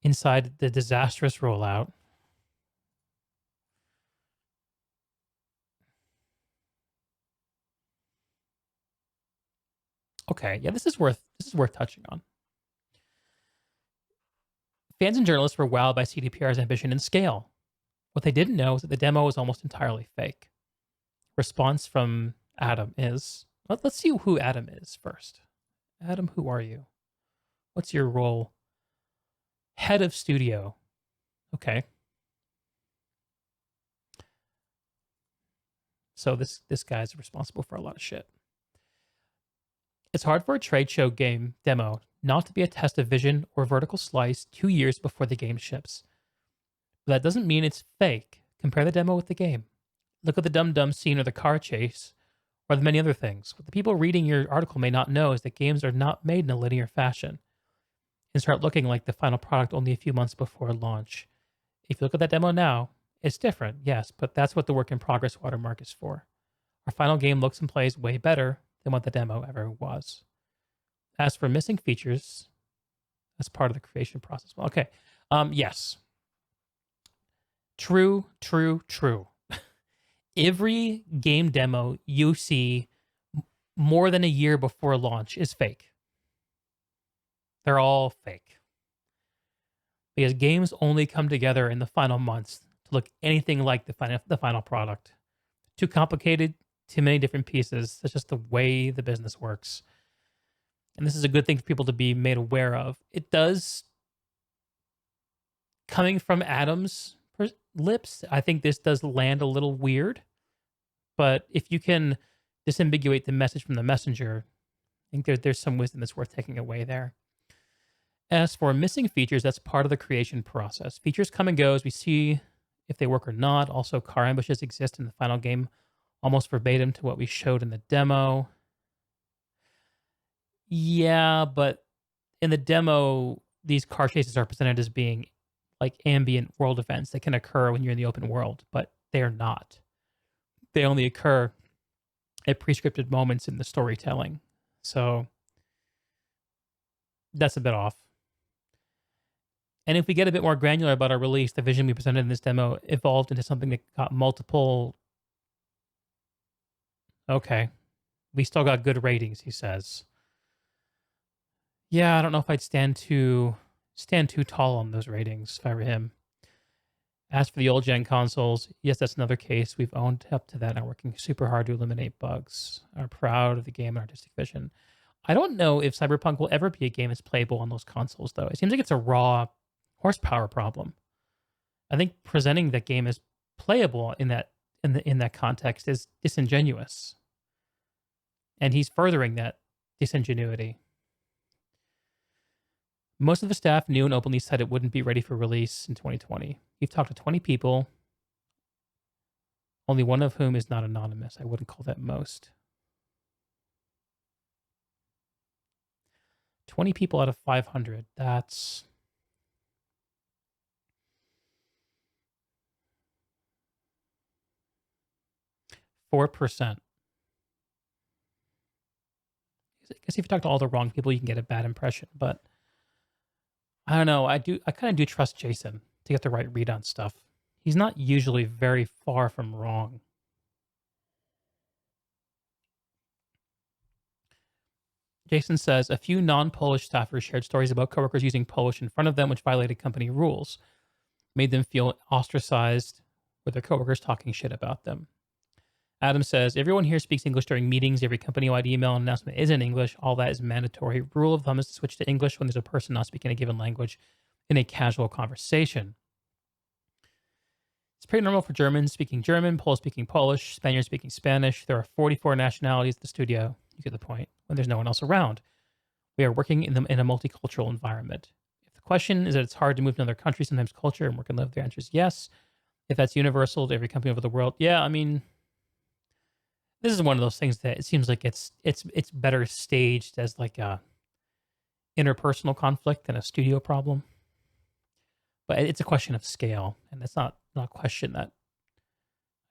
inside the disastrous rollout. Okay, yeah, this is worth touching on. Fans and journalists were wowed by CDPR's ambition and scale. What they didn't know is that the demo was almost entirely fake. Response from Adam is, let's see who Adam is first. Adam, who are you? What's your role? Head of studio. Okay. So this guy's responsible for a lot of shit. It's hard for a trade show game demo not to be a test of vision or vertical slice 2 years before the game ships. But that doesn't mean it's fake. Compare the demo with the game. Look at the dum-dum scene or the car chase or the many other things. What the people reading your article may not know is that games are not made in a linear fashion and start looking like the final product only a few months before launch. If you look at that demo now, it's different, yes, but that's what the work in progress watermark is for. Our final game looks and plays way better than what the demo ever was. As for missing features, that's part of the creation process. Well, okay. Yes. True, true, true. Every game demo you see more than a year before launch is fake. They're all fake. Because games only come together in the final months to look anything like the final product. Too complicated, too many different pieces. That's just the way the business works. And this is a good thing for people to be made aware of. It does, coming from Adam's lips, I think this does land a little weird. But if you can disambiguate the message from the messenger, I think there's some wisdom that's worth taking away there. As for missing features, that's part of the creation process. Features come and go as we see if they work or not. Also, car ambushes exist in the final game, almost verbatim to what we showed in the demo. Yeah, but in the demo, these car chases are presented as being like ambient world events that can occur when you're in the open world, but they are not. They only occur at prescripted moments in the storytelling. So that's a bit off. And if we get a bit more granular about our release, the vision we presented in this demo evolved into something that got multiple. Okay. We still got good ratings, he says. Yeah, I don't know if I'd stand too tall on those ratings if I were him. As for the old gen consoles, yes, that's another case. We've owned up to that and are working super hard to eliminate bugs. Are proud of the game and artistic vision. I don't know if Cyberpunk will ever be a game that's playable on those consoles, though. It seems like it's a raw horsepower problem. I think presenting that game as playable in that context is disingenuous, and he's furthering that disingenuity. Most of the staff knew and openly said it wouldn't be ready for release in 2020. You've talked to 20 people, only one of whom is not anonymous. I wouldn't call that most. 20 people out of 500. That's 4%. I guess if you talk to all the wrong people, you can get a bad impression. But I don't know. I kind of do trust Jason to get the right read on stuff. He's not usually very far from wrong. Jason says a few non-Polish staffers shared stories about coworkers using Polish in front of them, which violated company rules, made them feel ostracized with their coworkers talking shit about them. Adam says, everyone here speaks English during meetings. Every company-wide email and announcement is in English. All that is mandatory. Rule of thumb is to switch to English when there's a person not speaking a given language in a casual conversation. It's pretty normal for Germans speaking German, Poles speaking Polish, Spaniards speaking Spanish. There are 44 nationalities at the studio. You get the point. When there's no one else around. We are working in a multicultural environment. If the question is that it's hard to move to another country, sometimes culture, and work and live, the answer is yes. If that's universal to every company over the world, yeah, I mean, this is one of those things that it seems like it's better staged as like a interpersonal conflict than a studio problem. But it's a question of scale, and it's not a question that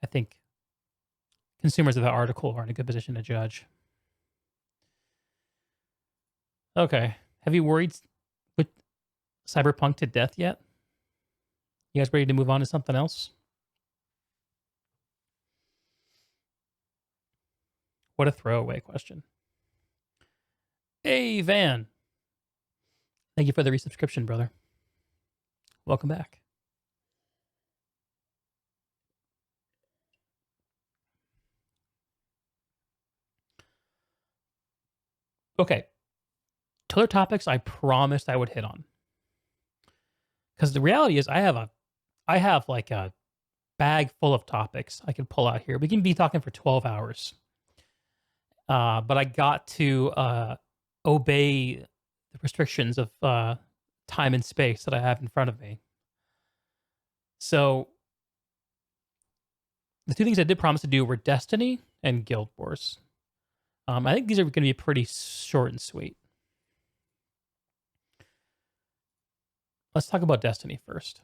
I think consumers of that article are in a good position to judge. Okay. Have you worried with Cyberpunk to death yet? You guys ready to move on to something else? What a throwaway question. Hey, Van. Thank you for the resubscription, brother. Welcome back. Okay. Two other topics I promised I would hit on. Because the reality is I have like a bag full of topics I could pull out here. We can be talking for 12 hours. But I got to obey the restrictions of time and space that I have in front of me. So the two things I did promise to do were Destiny and Guild Wars. I think these are going to be pretty short and sweet. Let's talk about Destiny first.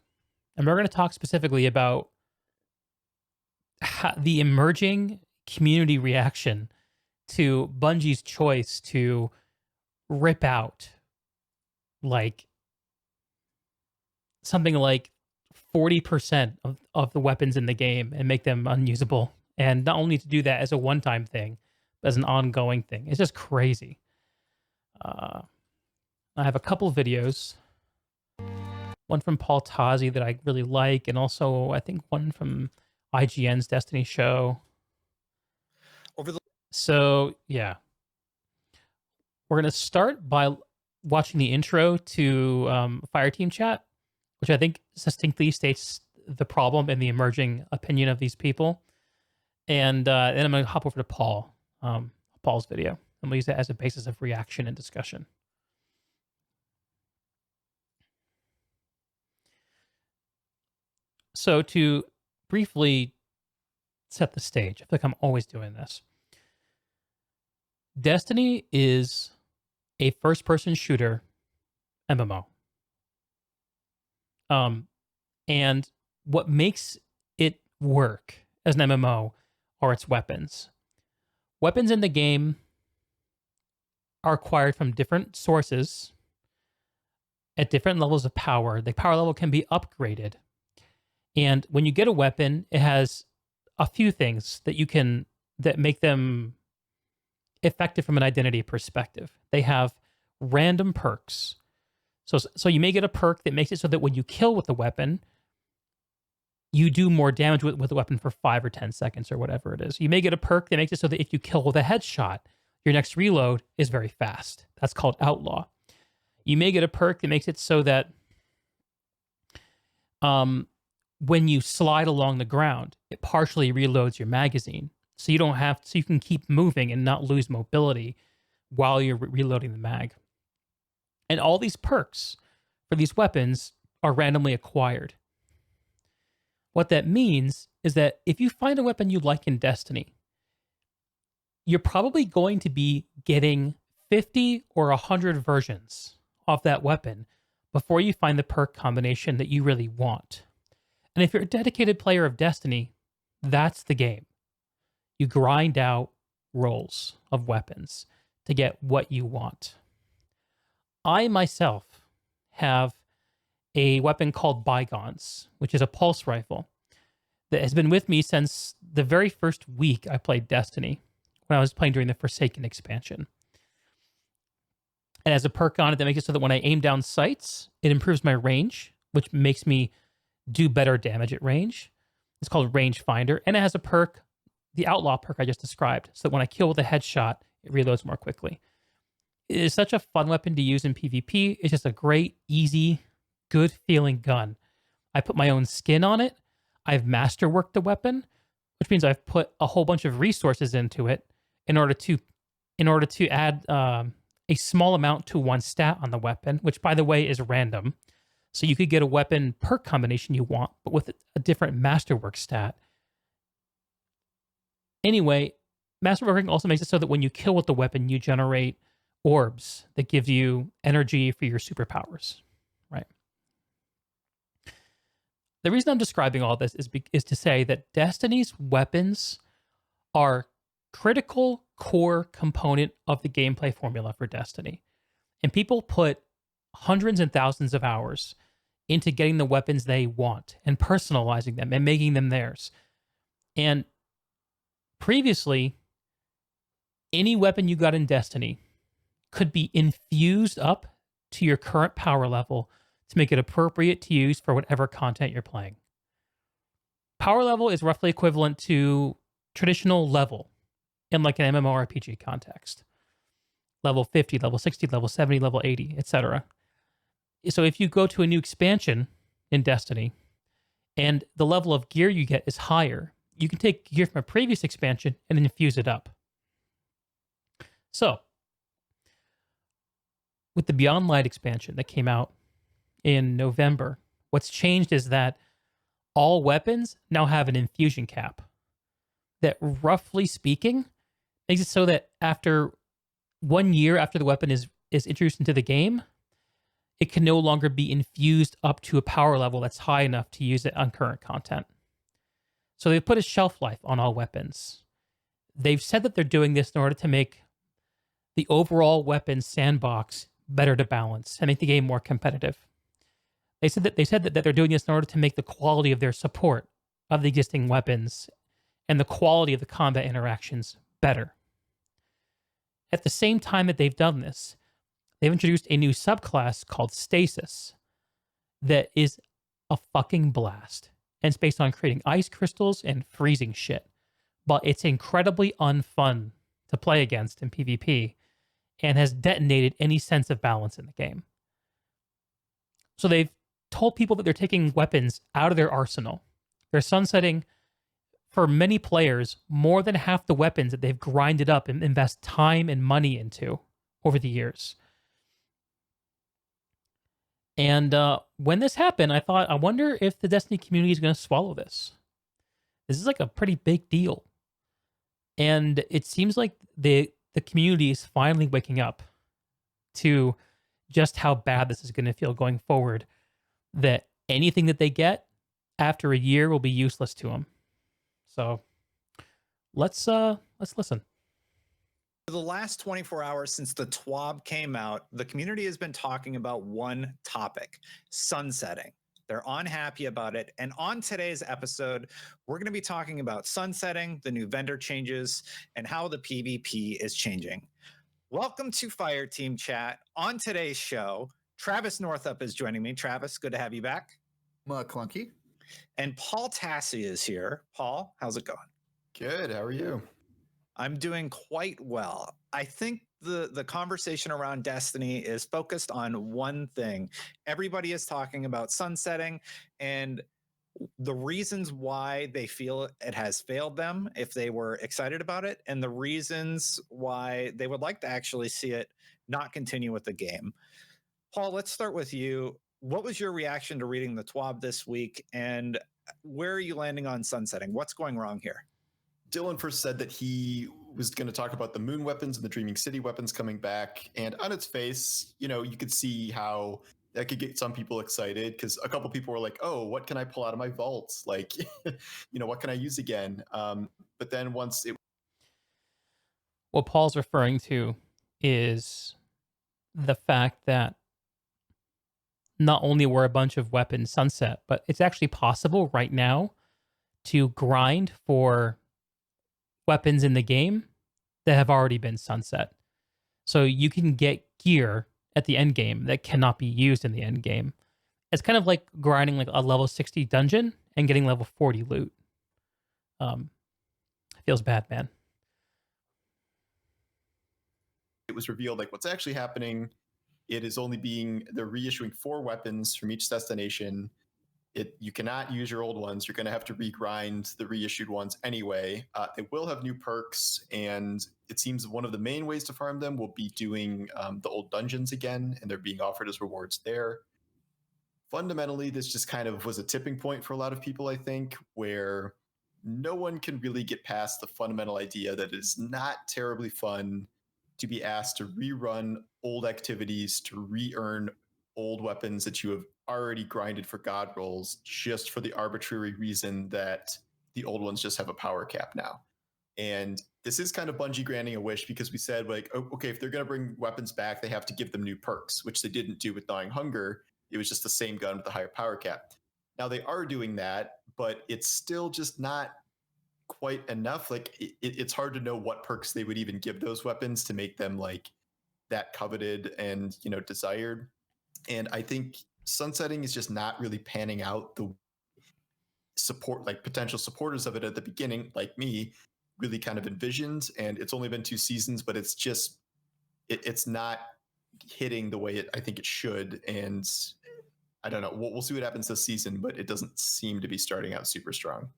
And we're going to talk specifically about the emerging community reaction to Bungie's choice to rip out like something like 40% of the weapons in the game and make them unusable. And not only to do that as a one-time thing, but as an ongoing thing. It's just crazy. I have a couple videos. One from Paul Tazi that I really like, and also I think one from IGN's Destiny show. So yeah, we're gonna start by watching the intro to FireteamChat, which I think succinctly states the problem and the emerging opinion of these people. And then I'm gonna hop over to Paul's video, and we'll use it as a basis of reaction and discussion. So to briefly set the stage, I feel like I'm always doing this. Destiny is a first-person shooter MMO. And what makes it work as an MMO are its weapons. Weapons in the game are acquired from different sources at different levels of power. The power level can be upgraded. And when you get a weapon, it has a few things that make them effective from an identity perspective. They have random perks. So you may get a perk that makes it so that when you kill with the weapon, you do more damage with the weapon for 5 or 10 seconds or whatever it is. You may get a perk that makes it so that if you kill with a headshot, your next reload is very fast. That's called Outlaw. You may get a perk that makes it so that when you slide along the ground, it partially reloads your magazine. So you can keep moving and not lose mobility while you're reloading the mag. And all these perks for these weapons are randomly acquired. What that means is that if you find a weapon you like in Destiny, you're probably going to be getting 50 or 100 versions of that weapon before you find the perk combination that you really want. And if you're a dedicated player of Destiny, that's the game. You grind out rolls of weapons to get what you want. I myself have a weapon called Bygones, which is a pulse rifle that has been with me since the very first week I played Destiny, when I was playing during the Forsaken expansion. It has a perk on it that makes it so that when I aim down sights, it improves my range, which makes me do better damage at range. It's called Range Finder, and it has a perk, the Outlaw perk I just described, so that when I kill with a headshot, it reloads more quickly. It is such a fun weapon to use in PvP. It's just a great, easy, good feeling gun. I put my own skin on it. I've masterworked the weapon, which means I've put a whole bunch of resources into it in order to add a small amount to one stat on the weapon, which by the way is random. So you could get a weapon perk combination you want, but with a different masterwork stat. Anyway, masterworking also makes it so that when you kill with the weapon, you generate orbs that give you energy for your superpowers, right? The reason I'm describing all this is to say that Destiny's weapons are critical core component of the gameplay formula for Destiny. And people put hundreds and thousands of hours into getting the weapons they want and personalizing them and making them theirs. And previously, any weapon you got in Destiny could be infused up to your current power level to make it appropriate to use for whatever content you're playing. Power level is roughly equivalent to traditional level in like an MMORPG context. Level 50, level 60, level 70, level 80, etc. So if you go to a new expansion in Destiny and the level of gear you get is higher, you can take gear from a previous expansion and infuse it up. So, with the Beyond Light expansion that came out in November, what's changed is that all weapons now have an infusion cap that, roughly speaking, makes it so that after 1 year after the weapon is introduced into the game, it can no longer be infused up to a power level that's high enough to use it on current content. So they put a shelf life on all weapons. they've said that they're doing this in order to make the overall weapons sandbox better to balance and make the game more competitive. They said that they're doing this in order to make the quality of their support of the existing weapons and the quality of the combat interactions better. At the same time that they've done this, they've introduced a new subclass called Stasis that is a fucking blast. And it's based on creating ice crystals and freezing shit. But it's incredibly unfun to play against in PvP and has detonated any sense of balance in the game. So they've told people that they're taking weapons out of their arsenal. They're sunsetting, for many players, more than half the weapons that they've grinded up and invest time and money into over the years. And when this happened, I thought, I wonder if the Destiny community is going to swallow this. This is like a pretty big deal. And it seems like the community is finally waking up to just how bad this is going to feel going forward. That anything that they get after a year will be useless to them. So let's listen. For the last 24 hours since the TWAB came out, the community has been talking about one topic: sunsetting. They're unhappy about it. And on today's episode, we're going to be talking about sunsetting, the new vendor changes, and how the PvP is changing. Welcome to FireteamChat. On today's show, Travis Northup is joining me. Travis, good to have you back. Clunky. And Paul Tassi is here. Paul, how's it going? Good. How are you? I'm doing quite well. I think the conversation around Destiny is focused on one thing. Everybody is talking about sunsetting and the reasons why they feel it has failed them if they were excited about it, and the reasons why they would like to actually see it not continue with the game. Paul, let's start with you. What was your reaction to reading the TWAB this week, and where are you landing on sunsetting? What's going wrong here? Dylan first said that he was going to talk about the moon weapons and the Dreaming City weapons coming back. And on its face, you could see how that could get some people excited, because a couple people were like, oh, what can I pull out of my vaults? Like, what can I use again? But then once it... What Paul's referring to is the fact that not only were a bunch of weapons sunset, but it's actually possible right now to grind for weapons in the game that have already been sunset. So you can get gear at the end game that cannot be used in the end game. It's kind of like grinding like a level 60 dungeon and getting level 40 loot. Feels bad, man. It was revealed like what's actually happening. It is only they're reissuing 4 weapons from each destination. You cannot use your old ones. You're going to have to regrind the reissued ones anyway. They will have new perks, and it seems one of the main ways to farm them will be doing the old dungeons again, and they're being offered as rewards there. Fundamentally, this just kind of was a tipping point for a lot of people, I think, where no one can really get past the fundamental idea that it's not terribly fun to be asked to rerun old activities, to re-earn old weapons that you have already grinded for god rolls, just for the arbitrary reason that the old ones just have a power cap now. And this is kind of Bungie granting a wish, because we said, like, okay, if they're going to bring weapons back, they have to give them new perks, which they didn't do with Gnawing Hunger. It was just the same gun with the higher power cap. Now they are doing that, but it's still just not quite enough. Like, it's hard to know what perks they would even give those weapons to make them like that coveted and desired. And I think sunsetting is just not really panning out. The support, like potential supporters of it at the beginning, like me, really kind of envisioned. And it's only been 2 seasons, but it's just it's not hitting the way I think it should. And I don't know. We'll see what happens this season, but it doesn't seem to be starting out super strong.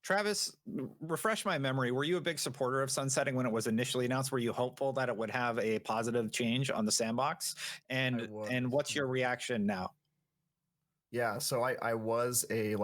Travis, refresh my memory. Were you a big supporter of sunsetting when it was initially announced? Were you hopeful that it would have a positive change on the sandbox? And what's your reaction now? Yeah, so I was a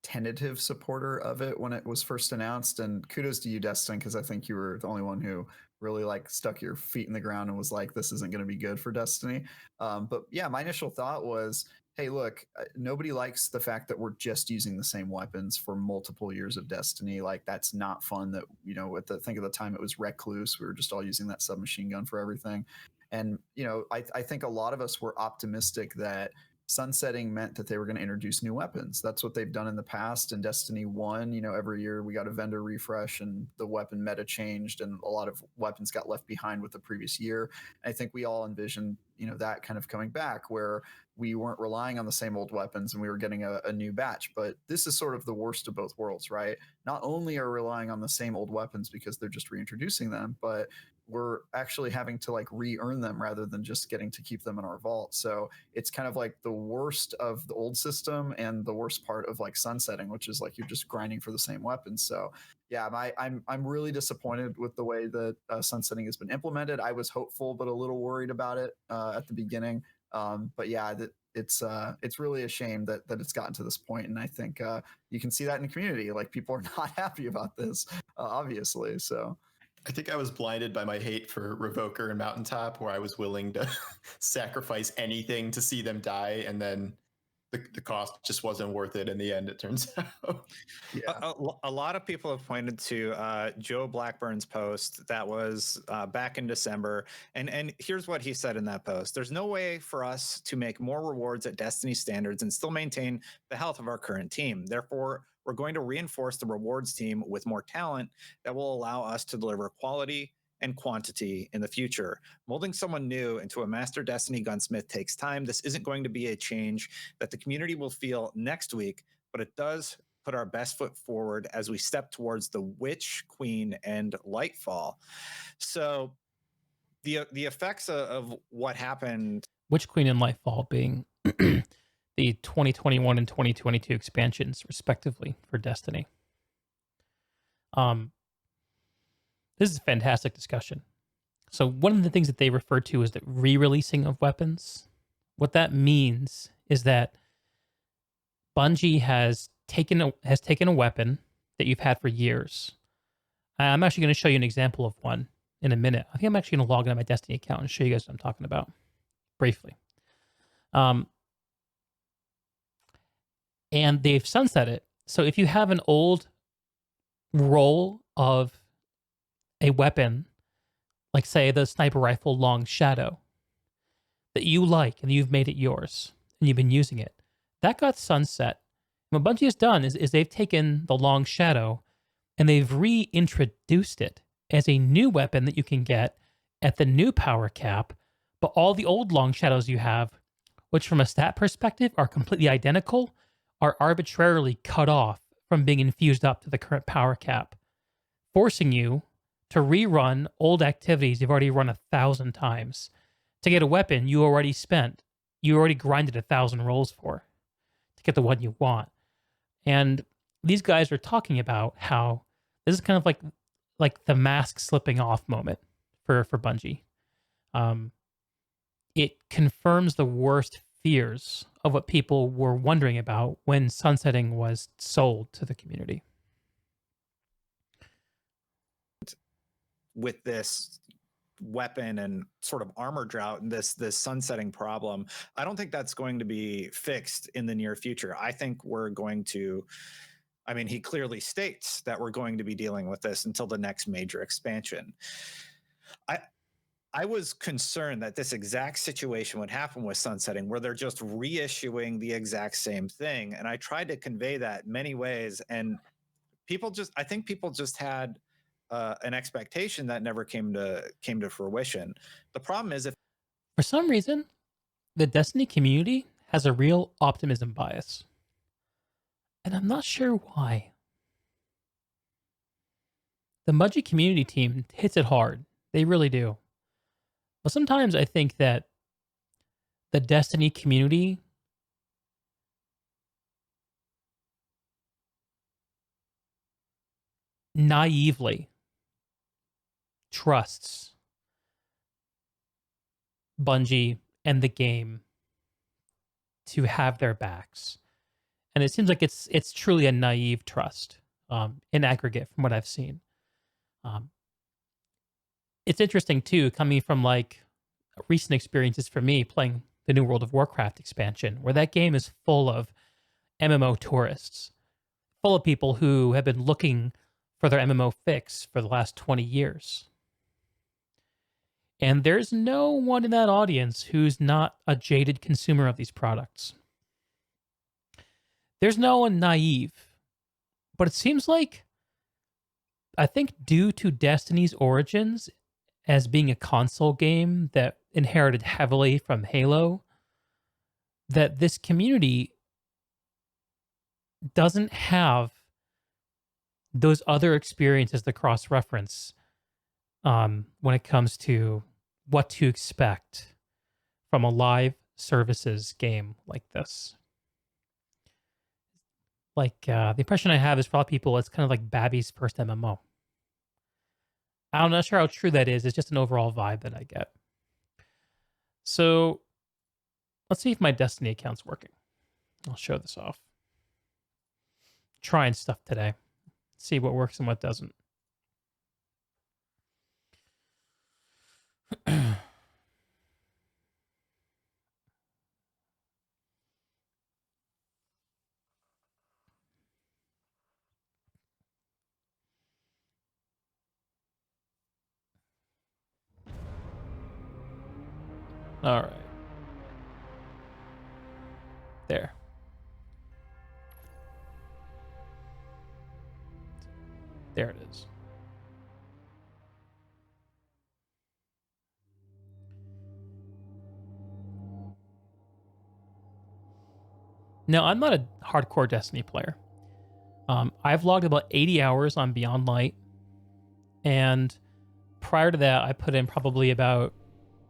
tentative supporter of it when it was first announced, and kudos to you, Destin, because I think you were the only one who really stuck your feet in the ground and was like, this isn't going to be good for Destiny. But yeah, my initial thought was, hey, look, nobody likes the fact that we're just using the same weapons for multiple years of Destiny. Like, that's not fun. That, you know, think of the time it was Recluse, we were just all using that submachine gun for everything. And, you know, I think a lot of us were optimistic that sunsetting meant that they were going to introduce new weapons. That's what they've done in the past. In Destiny 1, you know, every year we got a vendor refresh and the weapon meta changed and a lot of weapons got left behind with the previous year. I think we all envisioned, you know, that kind of coming back where we weren't relying on the same old weapons and we were getting a new batch. But this is sort of the worst of both worlds, right? Not only are we relying on the same old weapons because they're just reintroducing them, but we're actually having to like re-earn them rather than just getting to keep them in our vault. So it's kind of like the worst of the old system and the worst part of like sunsetting, which is like you're just grinding for the same weapons. So yeah, I'm really disappointed with the way that sunsetting has been implemented. I was hopeful but a little worried about it at the beginning. But yeah, it's really a shame that it's gotten to this point, and I think you can see that in the community. Like, people are not happy about this, obviously. So I think I was blinded by my hate for Revoker and Mountaintop, where I was willing to sacrifice anything to see them die, and then the cost just wasn't worth it in the end, it turns out. Yeah. A lot of people have pointed to Joe Blackburn's post that was back in December. And here's what he said in that post. There's no way for us to make more rewards at Destiny standards and still maintain the health of our current team. Therefore, we're going to reinforce the rewards team with more talent that will allow us to deliver quality and quantity in the future. Molding someone new into a master Destiny gunsmith takes time. This isn't going to be a change that the community will feel next week, but it does put our best foot forward as we step towards the Witch Queen and Lightfall. So the effects of what happened. Witch Queen and Lightfall being the 2021 and 2022 expansions, respectively, for Destiny. This is a fantastic discussion. So one of the things that they refer to is the re-releasing of weapons. What that means is that Bungie has taken a weapon that you've had for years. I'm actually going to show you an example of one in a minute. I think I'm actually going to log into my Destiny account and show you guys what I'm talking about briefly. And they've sunset it. So if you have an old roll of a weapon, like say the sniper rifle Long Shadow, that you like and you've made it yours and you've been using it, that got sunset. And what Bungie has done is they've taken the Long Shadow and they've reintroduced it as a new weapon that you can get at the new power cap, but all the old Long Shadows you have, which from a stat perspective are completely identical, are arbitrarily cut off from being infused up to the current power cap, forcing you to rerun old activities you've already run 1,000 times to get a weapon you already grinded 1,000 rolls for to get the one you want. And these guys are talking about how this is kind of like the mask slipping off moment for Bungie. It confirms the worst fears of what people were wondering about when sunsetting was sold to the community. With this weapon and sort of armor drought and this sunsetting problem, I don't think that's going to be fixed in the near future. I think we're going to, I mean, he clearly states that we're going to be dealing with this until the next major expansion. I was concerned that this exact situation would happen with sunsetting, where they're just reissuing the exact same thing. And I tried to convey that many ways, and I think people just had an expectation that never came to fruition. The problem is, if for some reason, the Destiny community has a real optimism bias, and I'm not sure why. The Bungie community team hits it hard. They really do. But sometimes I think that the Destiny community naively trusts Bungie and the game to have their backs. And it seems like it's truly a naive trust in aggregate from what I've seen. It's interesting too, coming from like recent experiences for me playing the new World of Warcraft expansion, where that game is full of MMO tourists, full of people who have been looking for their MMO fix for the last 20 years. And there's no one in that audience who's not a jaded consumer of these products. There's no one naive. But it seems like, I think due to Destiny's origins as being a console game that inherited heavily from Halo, that this community doesn't have those other experiences to cross-reference when it comes to what to expect from a live services game like this. Like, the impression I have is for a lot of people, it's kind of like Babby's first MMO. I'm not sure how true that is. It's just an overall vibe that I get. So, let's see if my Destiny account's working. I'll show this off. Trying stuff today. See what works and what doesn't. All right. There. There it is. Now, I'm not a hardcore Destiny player. I've logged about 80 hours on Beyond Light. And prior to that, I put in probably about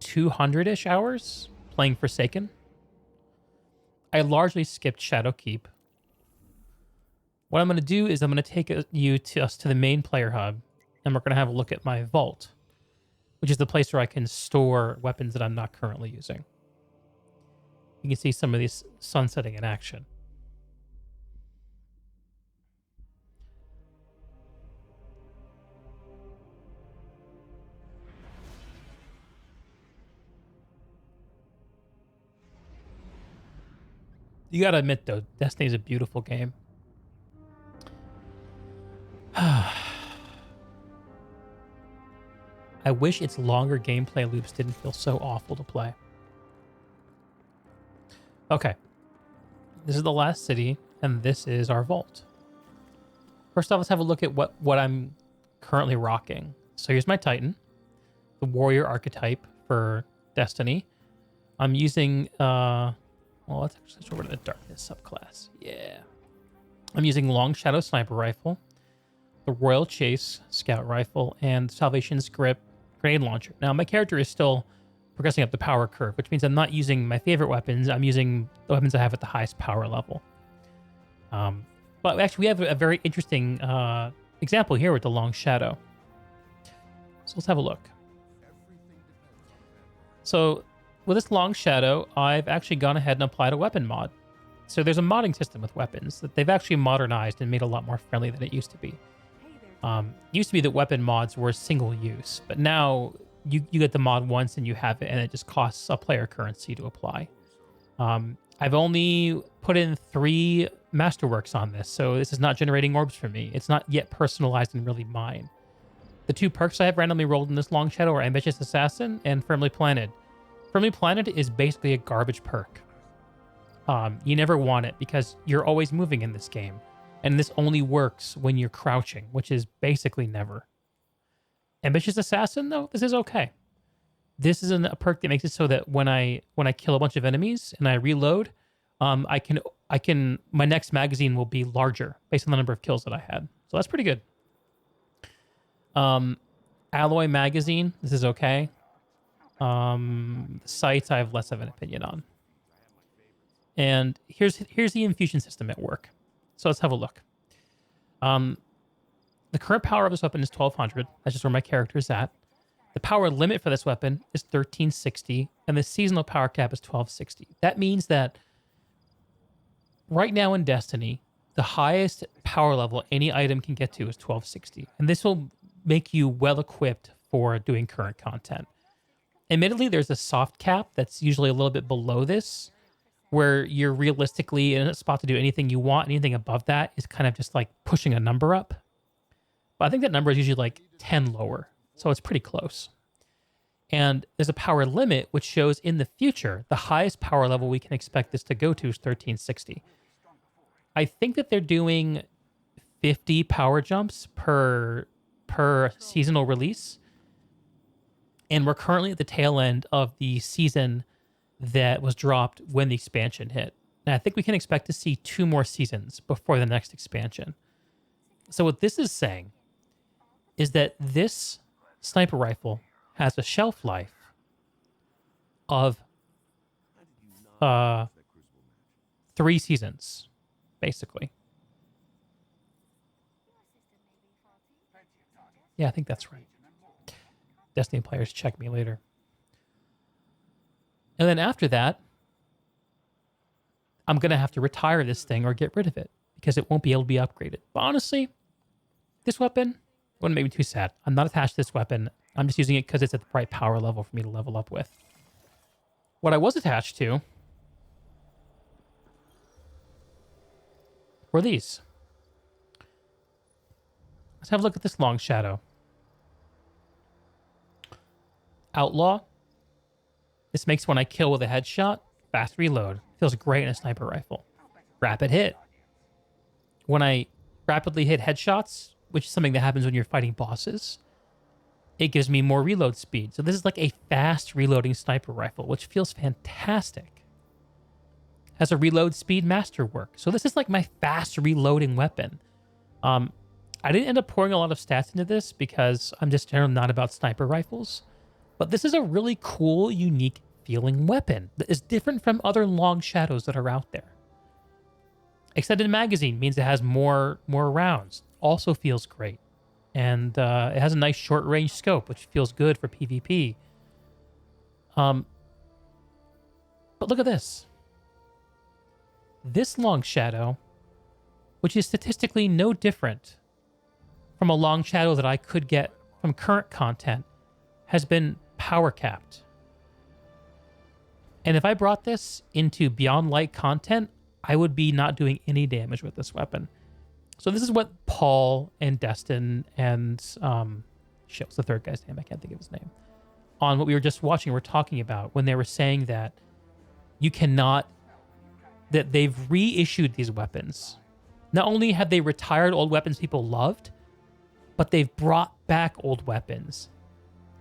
200-ish hours playing Forsaken. I largely skipped Shadowkeep. What I'm going to do is I'm going to take us to the main player hub, and we're going to have a look at my vault, which is the place where I can store weapons that I'm not currently using. You can see some of these sunsetting in action. You gotta admit, though, Destiny's a beautiful game. I wish its longer gameplay loops didn't feel so awful to play. Okay. This is the last city, and this is our vault. First off, let's have a look at what I'm currently rocking. So here's my Titan, the warrior archetype for Destiny. I'm using... well, let's actually switch over to the darkness subclass. Yeah. I'm using Long Shadow Sniper Rifle, the Royal Chase Scout Rifle, and Salvation's Grip Grenade Launcher. Now, my character is still progressing up the power curve, which means I'm not using my favorite weapons. I'm using the weapons I have at the highest power level. But actually, we have a very interesting example here with the Long Shadow. So let's have a look. So with this Long Shadow, I've actually gone ahead and applied a weapon mod. So there's a modding system with weapons that they've actually modernized and made a lot more friendly than it used to be. Used to be that weapon mods were single use, but now you get the mod once and you have it, and it just costs a player currency to apply. I've only put in 3 masterworks on this, so this is not generating orbs for me. It's not yet personalized and really mine. The 2 perks I have randomly rolled in this Long Shadow are Ambitious Assassin and Firmly Planted. Firmly Planted is basically a garbage perk. You never want it because you're always moving in this game. And this only works when you're crouching, which is basically never. Ambitious Assassin, though, this is okay. This is a perk that makes it so that when I kill a bunch of enemies and I reload, my next magazine will be larger based on the number of kills that I had. So that's pretty good. Alloy magazine, this is okay. Sights, I have less of an opinion on. And here's the infusion system at work. So let's have a look. The current power of this weapon is 1200. That's just where my character is at. The power limit for this weapon is 1360, and the seasonal power cap is 1260. That means that right now in Destiny, the highest power level any item can get to is 1260. And this will make you well equipped for doing current content. Admittedly, there's a soft cap that's usually a little bit below this, where you're realistically in a spot to do anything you want. Anything above that is kind of just like pushing a number up. But I think that number is usually like 10 lower. So it's pretty close. And there's a power limit, which shows in the future, the highest power level we can expect this to go to is 1360. I think that they're doing 50 power jumps per seasonal release. And we're currently at the tail end of the season that was dropped when the expansion hit. And I think we can expect to see 2 more seasons before the next expansion. So what this is saying is that this sniper rifle has a shelf life of 3 seasons, basically. Yeah, I think that's right. Destiny players, check me later. And then after that, I'm going to have to retire this thing or get rid of it because it won't be able to be upgraded. But honestly, this weapon wouldn't make me too sad. I'm not attached to this weapon. I'm just using it because it's at the right power level for me to level up with. What I was attached to were these. Let's have a look at this long shadow. Outlaw. This makes when I kill with a headshot, fast reload. Feels great in a sniper rifle. Rapid hit. When I rapidly hit headshots, which is something that happens when you're fighting bosses, it gives me more reload speed. So this is like a fast reloading sniper rifle, which feels fantastic. Has a reload speed masterwork. So this is like my fast reloading weapon. I didn't end up pouring a lot of stats into this because I'm just generally not about sniper rifles. But this is a really cool, unique feeling weapon that is different from other long shadows that are out there. Extended magazine means it has more rounds. Also feels great. And it has a nice short range scope, which feels good for PvP. But look at this. This long shadow, which is statistically no different from a long shadow that I could get from current content, has been power capped. And if I brought this into Beyond Light content, I would be not doing any damage with this weapon. So this is what Paul and Destin and shit, what's the third guy's name? I can't think of his name. On what we were just watching, we're talking about when they were saying that you cannot, that they've reissued these weapons. Not only have they retired old weapons people loved, but they've brought back old weapons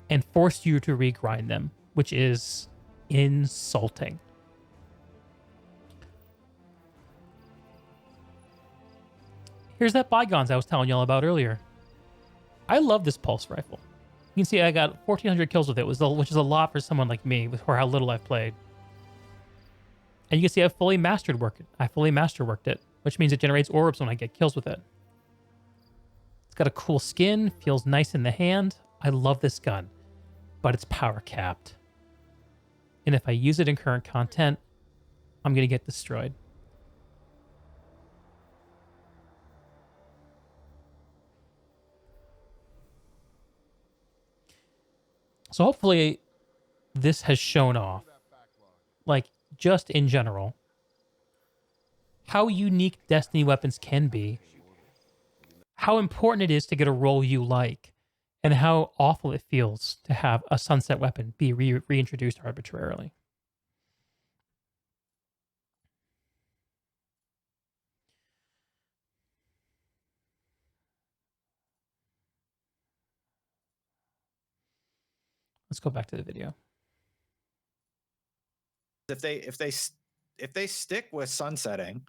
and forced you to regrind them, which is insulting. Here's that Bygones I was telling y'all about earlier. I love this pulse rifle. You can see I got 1,400 kills with it, which is a lot for someone like me for how little I've played. And you can see I fully masterworked it, which means it generates orbs when I get kills with it. It's got a cool skin, feels nice in the hand. I love this gun, but it's power capped. And if I use it in current content, I'm going to get destroyed. So hopefully this has shown off, like just in general, how unique Destiny weapons can be, how important it is to get a role you like, and how awful it feels to have a sunset weapon be reintroduced arbitrarily. Let's go back to the video. If they stick with sunsetting,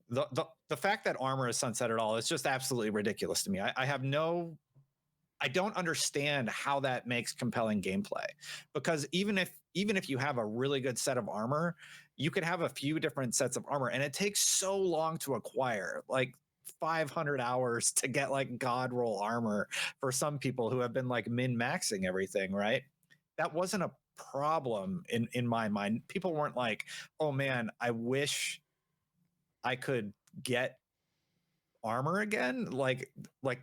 the fact that armor is sunset at all is just absolutely ridiculous to me. I don't understand how that makes compelling gameplay, because even if you have a really good set of armor, you could have a few different sets of armor, and it takes so long to acquire, like 500 hours to get like god roll armor for some people who have been like min-maxing everything, right? That wasn't a problem in my mind. People weren't like, oh man, I wish I could get armor again. Like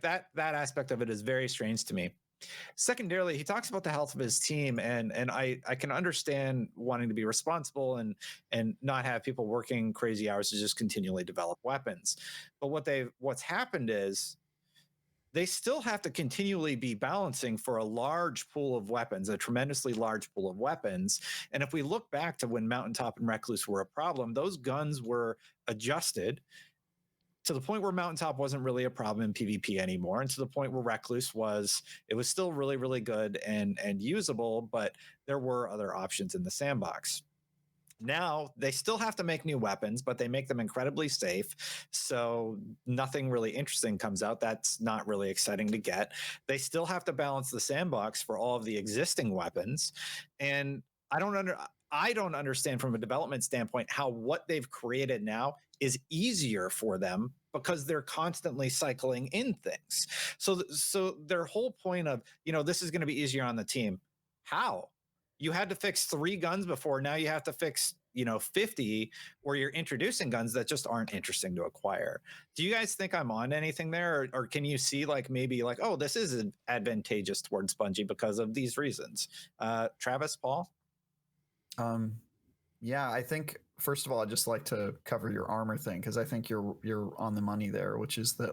that aspect of it is very strange to me. Secondarily, he talks about the health of his team, and I can understand wanting to be responsible and not have people working crazy hours to just continually develop weapons. But what's happened is they still have to continually be balancing for a large pool of weapons, a tremendously large pool of weapons. And if we look back to when Mountaintop and Recluse were a problem, those guns were adjusted to the point where Mountaintop wasn't really a problem in PvP anymore, and to the point where Recluse was, it was still really, really good and usable, but there were other options in the sandbox. Now they still have to make new weapons, but they make them incredibly safe. So nothing really interesting comes out. That's not really exciting to get. They still have to balance the sandbox for all of the existing weapons. And I don't understand from a development standpoint how what they've created now is easier for them because they're constantly cycling in things. So their whole point of, this is going to be easier on the team. How? You had to fix 3 guns before. Now you have to fix, 50, or you're introducing guns that just aren't interesting to acquire. Do you guys think I'm on anything there? Or can you see maybe oh, this is advantageous towards Bungie because of these reasons? Travis, Paul? Yeah, I think first of all, I'd just like to cover your armor thing because I think you're on the money there, which is that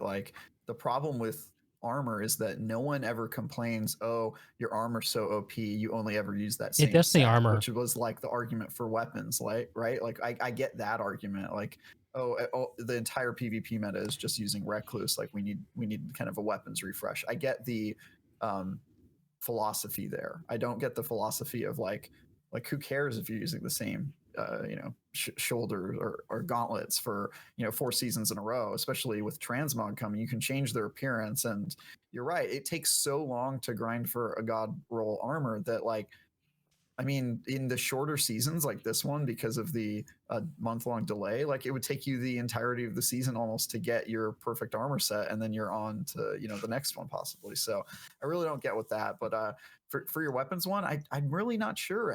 the problem with armor is that no one ever complains, oh, your armor's so OP, you only ever use that same Destiny set, armor, which was the argument for weapons, right? I get that argument, the entire PvP meta is just using Recluse, we need kind of a weapons refresh. I get the philosophy there. I don't get the philosophy of who cares if you're using the same shoulders or gauntlets for 4 seasons in a row, especially with transmog coming. You can change their appearance, and you're right, it takes so long to grind for a god roll armor that in the shorter seasons like this one, because of the month-long delay, it would take you the entirety of the season almost to get your perfect armor set, and then you're on to the next one possibly. So I really don't get with that. But for your weapons one, I'm really not sure.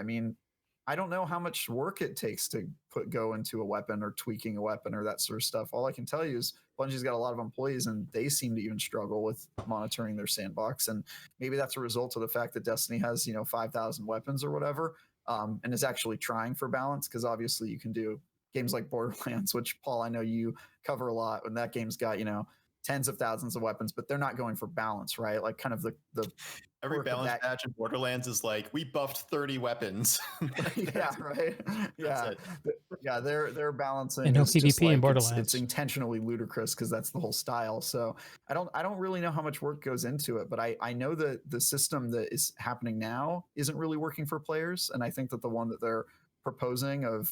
I don't know how much work it takes to go into a weapon or tweaking a weapon or that sort of stuff. All I can tell you is Bungie's got a lot of employees, and they seem to even struggle with monitoring their sandbox. And maybe that's a result of the fact that Destiny has 5,000 weapons or whatever, and is actually trying for balance. Because obviously you can do games like Borderlands, which Paul, I know you cover a lot, and that game's got tens of thousands of weapons, but they're not going for balance, right? Kind of the every balance patch in Borderlands is we buffed 30 weapons. Yeah, right. Yeah, yeah. They're balancing. and no PvP in Borderlands. It's intentionally ludicrous because that's the whole style. So I don't really know how much work goes into it, but I know that the system that is happening now isn't really working for players, and I think that the one that they're proposing of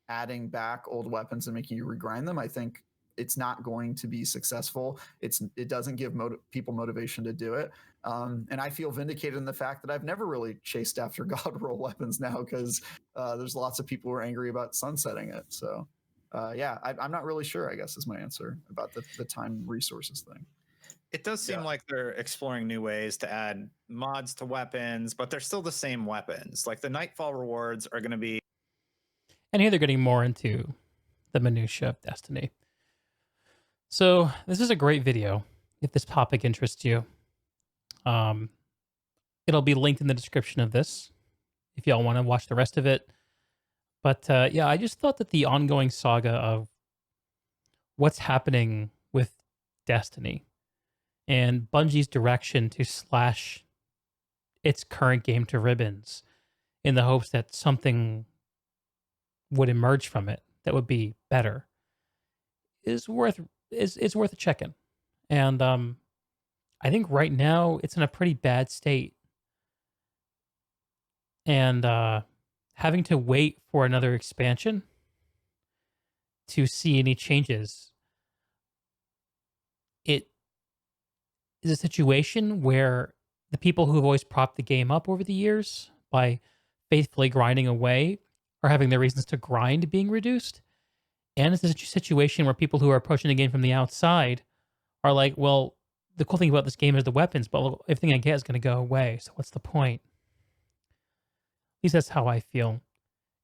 adding back old weapons and making you regrind them, I think it's not going to be successful. It doesn't give people motivation to do it. And I feel vindicated in the fact that I've never really chased after god roll weapons now, because there's lots of people who are angry about sunsetting it. So yeah, I'm not really sure, I guess, is my answer about the time resources thing. It does seem like they're exploring new ways to add mods to weapons, but they're still the same weapons. The Nightfall rewards are going to be... And here they're getting more into the minutia of Destiny. So this is a great video if this topic interests you. It'll be linked in the description of this if y'all want to watch the rest of it. But yeah, I just thought that the ongoing saga of what's happening with Destiny and Bungie's direction to slash its current game to ribbons in the hopes that something would emerge from it that would be better is worth a check-in. And I think right now it's in a pretty bad state. And having to wait for another expansion to see any changes, it is a situation where the people who have always propped the game up over the years by faithfully grinding away are having their reasons to grind being reduced. And it's a situation where people who are approaching the game from the outside are like, well, the cool thing about this game is the weapons, but everything I get is going to go away. So what's the point? At least that's how I feel.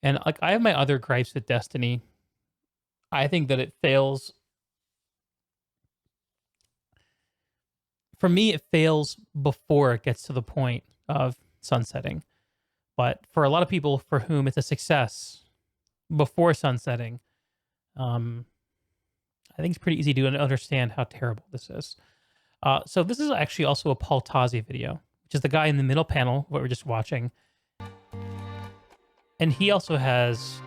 And I have my other gripes with Destiny. I think that it fails For me, it fails before it gets to the point of sunsetting. But for a lot of people for whom it's a success before sunsetting, um, I think it's pretty easy to understand how terrible this is. So this is actually also a Paul Tazi video, which is the guy in the middle panel, what we're just watching. And he also has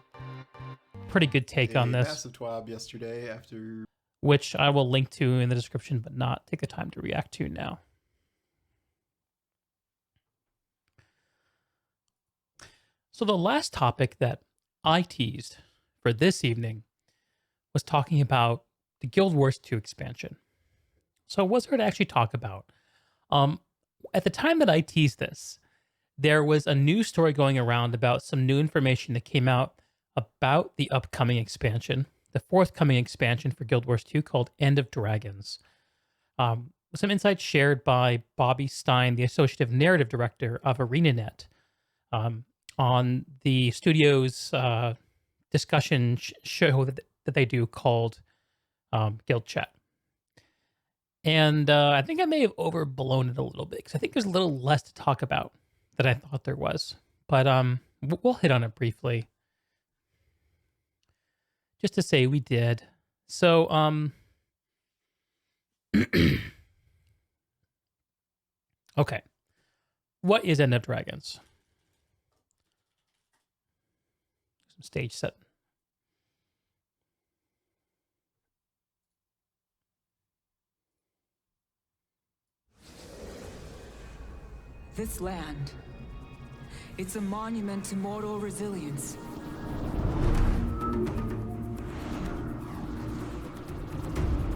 pretty good take on this, massive twab yesterday after. which I will link to in the description, but not take the time to react to now. So the last topic that I teased for this evening was talking about the Guild Wars 2 expansion. So what's there to actually talk about? At the time that I teased this, there was a news story going around about some new information that came out about the upcoming expansion, the forthcoming expansion for Guild Wars 2 called End of Dragons. Some insights shared by Bobby Stein, the associative narrative director of ArenaNet, on the studio's discussion show that they do called Guild Chat. And I think I may have overblown it a little bit because I think there's a little less to talk about than I thought there was. But we'll hit on it briefly. Just to say we did. So, okay. What is End of Dragons? Some stage set. This land, it's a monument to mortal resilience.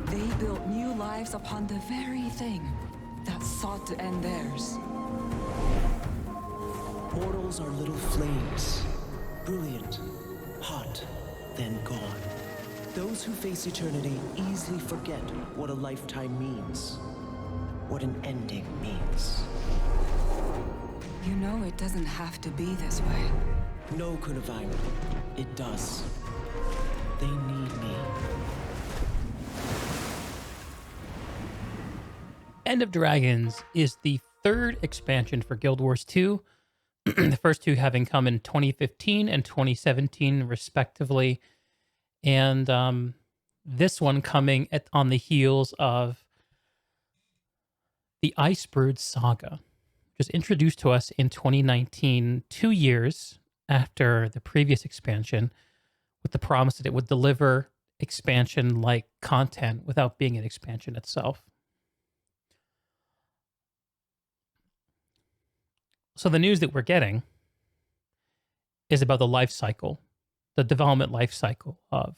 They built new lives upon the very thing that sought to end theirs. Mortals are little flames, brilliant, hot, then gone. Those who face eternity easily forget what a lifetime means, what an ending means. You know it doesn't have to be this way. No, Kunavine, it does. They need me. End of Dragons is the third expansion for Guild Wars 2, the first two having come in 2015 and 2017, respectively. And this one coming on the heels of the Icebrood Saga, which was introduced to us in 2019, 2 years after the previous expansion, with the promise that it would deliver expansion-like content without being an expansion itself. So the news that we're getting is about the life cycle, the development life cycle of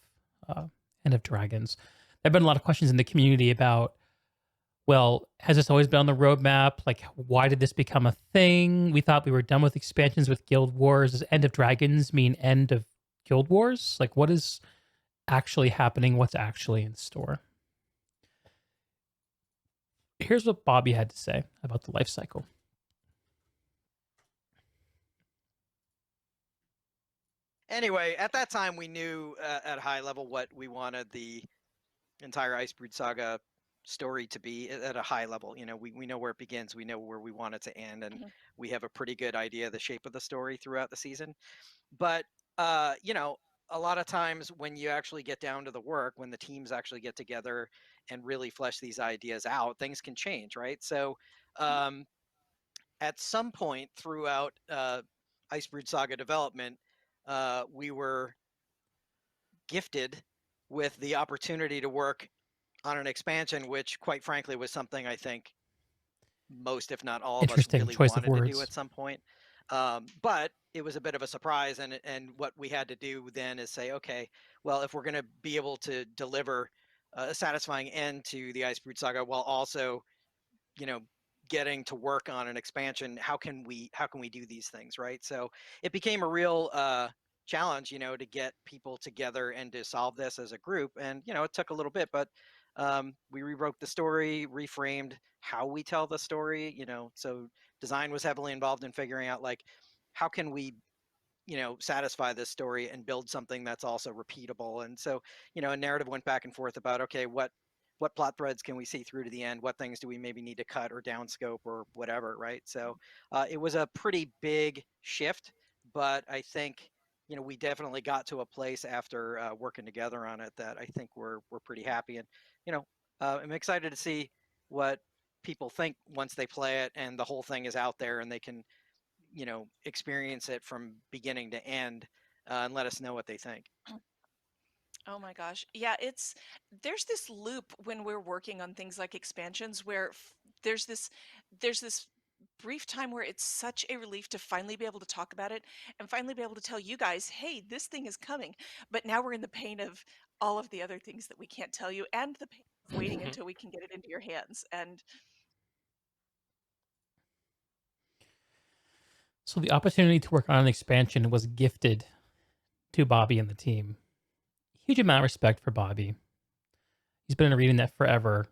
End of Dragons. There have been a lot of questions in the community about, well, has this always been on the roadmap? Like, why did this become a thing? We thought we were done with expansions with Guild Wars. Does End of Dragons mean end of Guild Wars? Like, what is actually happening? What's actually in store? Here's what Bobby had to say about the life cycle. Anyway, at that time, we knew at a high level what we wanted the entire Icebrood Saga story to be at a high level. You know, we know where it begins, we know where we want it to end, and we have a pretty good idea of the shape of the story throughout the season. But, you know, a lot of times when you actually get down to the work, when the teams actually get together and really flesh these ideas out, things can change, right? So at some point throughout Icebrood Saga development, we were gifted with the opportunity to work on an expansion, which quite frankly was something I think most, if not all of us, Interesting really choice of wanted to do words. at some point. But it was a bit of a surprise, and what we had to do then is say, okay, well, if we're going to be able to deliver a satisfying end to the Icebrood Saga while also, you know, getting to work on an expansion, how can we do these things, right? So it became a real challenge, you know, to get people together and to solve this as a group. And you know, it took a little bit, but we rewrote the story, reframed how we tell the story, you know. So design was heavily involved in figuring out, like, how can we, you know, satisfy this story and build something that's also repeatable. And so, you know, a narrative went back and forth about, okay, what what plot threads can we see through to the end? What things do we maybe need to cut or downscope or whatever, right? So it was a pretty big shift, but I think we definitely got to a place after working together on it that I think we're pretty happy, and I'm excited to see what people think once they play it and the whole thing is out there and they can experience it from beginning to end, and let us know what they think. Oh my gosh. Yeah, there's this loop when we're working on things like expansions where there's this brief time where it's such a relief to finally be able to talk about it and finally be able to tell you guys, "Hey, this thing is coming." But now we're in the pain of all of the other things that we can't tell you and the pain of waiting until we can get it into your hands. And So the opportunity to work on an expansion was gifted to Bobby and the team. Huge amount of respect for Bobby. He's been in ArenaNet forever.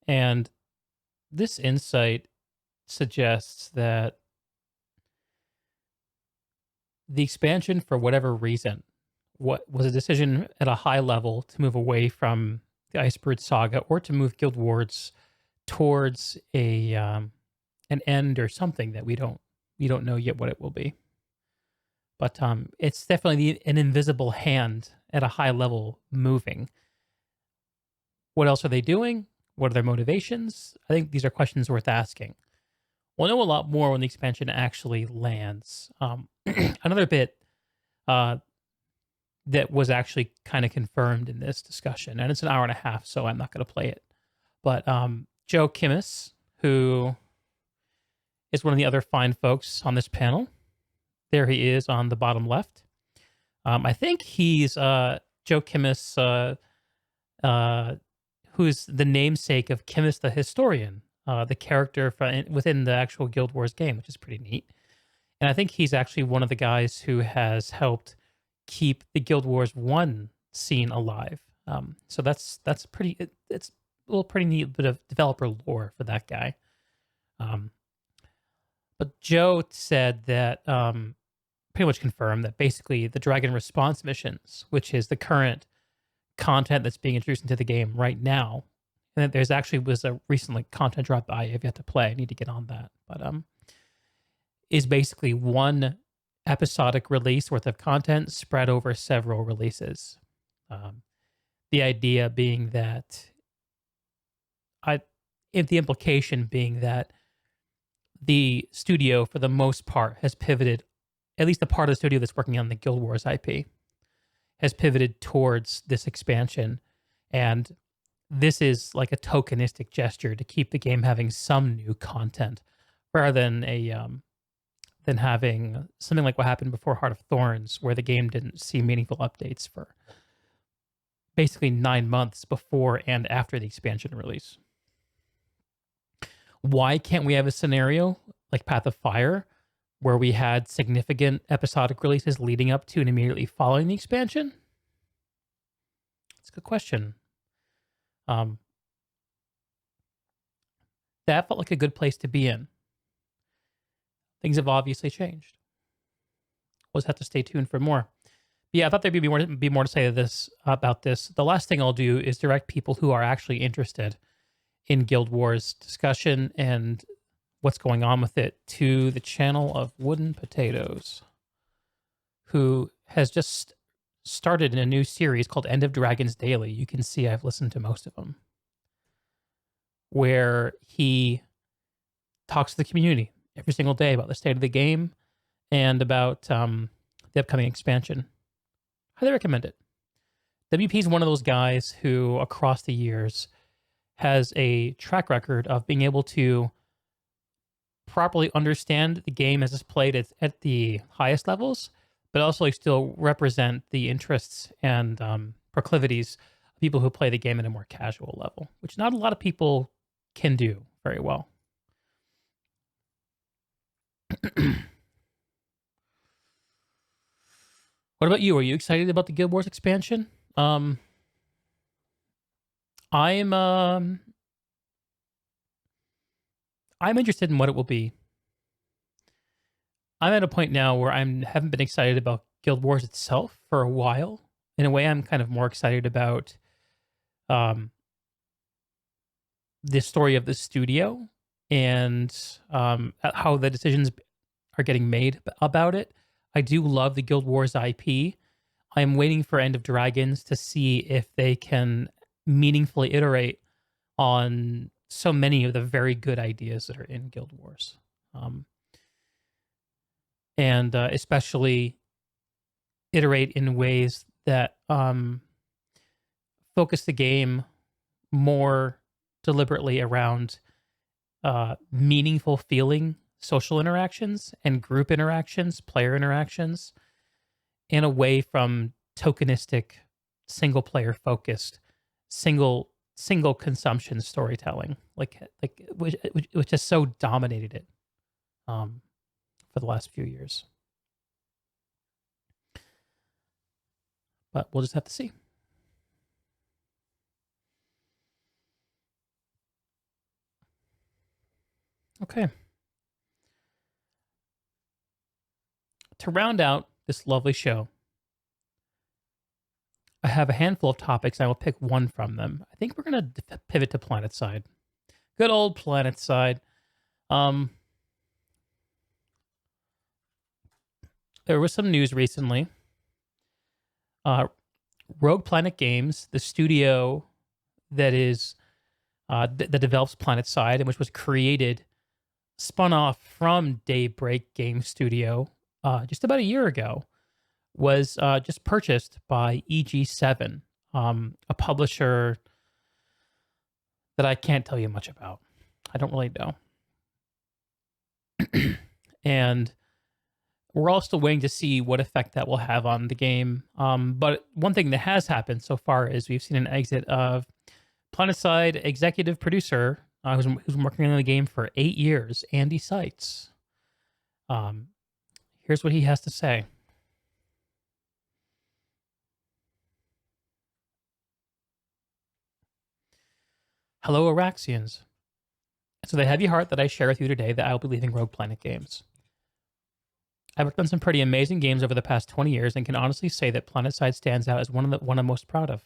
And this insight suggests that the expansion, for whatever reason, what was a decision at a high level to move away from the Icebird saga or to move Guild Wars towards an end or something that we don't know yet what it will be. But it's definitely an invisible hand at a high level moving. What else are they doing? What are their motivations? I think these are questions worth asking. We'll know a lot more when the expansion actually lands. Another bit that was actually kind of confirmed in this discussion, and it's an hour and a half, so I'm not going to play it. But Joe Kimmis, who is one of the other fine folks on this panel, there he is on the bottom left. I think he's Joe Kimmis, who's the namesake of Kimmis the Historian, the character within the actual Guild Wars game, which is pretty neat. And I think he's actually one of the guys who has helped keep the Guild Wars 1 scene alive. So that's pretty. It's a little pretty neat bit of developer lore for that guy. But Joe said that pretty much confirmed that basically the Dragon Response missions, which is the current content that's being introduced into the game right now, and that there's actually was a recently content drop I have yet to play. I need to get on that, but is basically one episodic release worth of content spread over several releases. The idea being that the implication being that the studio, for the most part, has pivoted, at least the part of the studio that's working on the Guild Wars IP, has pivoted towards this expansion. And this is like a tokenistic gesture to keep the game having some new content rather than having something like what happened before Heart of Thorns, where the game didn't see meaningful updates for basically 9 months before and after the expansion release. Why can't we have a scenario like Path of Fire, where we had significant episodic releases leading up to and immediately following the expansion? That's a good question. That felt like a good place to be in. Things have obviously changed. We'll just have to stay tuned for more. But yeah, I thought there'd be more to say about this. The last thing I'll do is direct people who are actually interested in Guild Wars discussion and what's going on with it to the channel of Wooden Potatoes, who has just started in a new series called End of Dragons Daily. You can see I've listened to most of them, where he talks to the community every single day about the state of the game and about the upcoming expansion. Highly recommend it. WP is one of those guys who, across the years, has a track record of being able to properly understand the game as it's played at the highest levels, but also still represent the interests and proclivities of people who play the game at a more casual level, which not a lot of people can do very well. What about you? Are you excited about the Guild Wars expansion? I'm interested in what it will be. I'm at a point now where I haven't been excited about Guild Wars itself for a while. In a way, I'm kind of more excited about um, the story of the studio and how the decisions are getting made about it. I do love the Guild Wars IP. I'm waiting for End of Dragons to see if they can meaningfully iterate on so many of the very good ideas that are in Guild Wars. And especially iterate in ways that focus the game more deliberately around meaningful feeling social interactions and group interactions, player interactions, and away from tokenistic, single player focused, single consumption storytelling, which has so dominated it for the last few years. But we'll just have to see. Okay. To round out this lovely show, I have a handful of topics. I will pick one from them. I think we're going to pivot to Planetside. Good old Planetside. There was some news recently. Rogue Planet Games, the studio that is that develops Planetside and which was created, spun off from Daybreak Game Studio just about a year ago, was just purchased by EG7, a publisher that I can't tell you much about. I don't really know. And we're all still waiting to see what effect that will have on the game. But one thing that has happened so far is we've seen an exit of Planetside executive producer who's been working on the game for 8 years, Andy Seitz. Here's what he has to say. Hello, Araxians. It's with a heavy heart that I share with you today that I will be leaving Rogue Planet Games. I've worked on some pretty amazing games over the past 20 years and can honestly say that Planetside stands out as one I'm most proud of.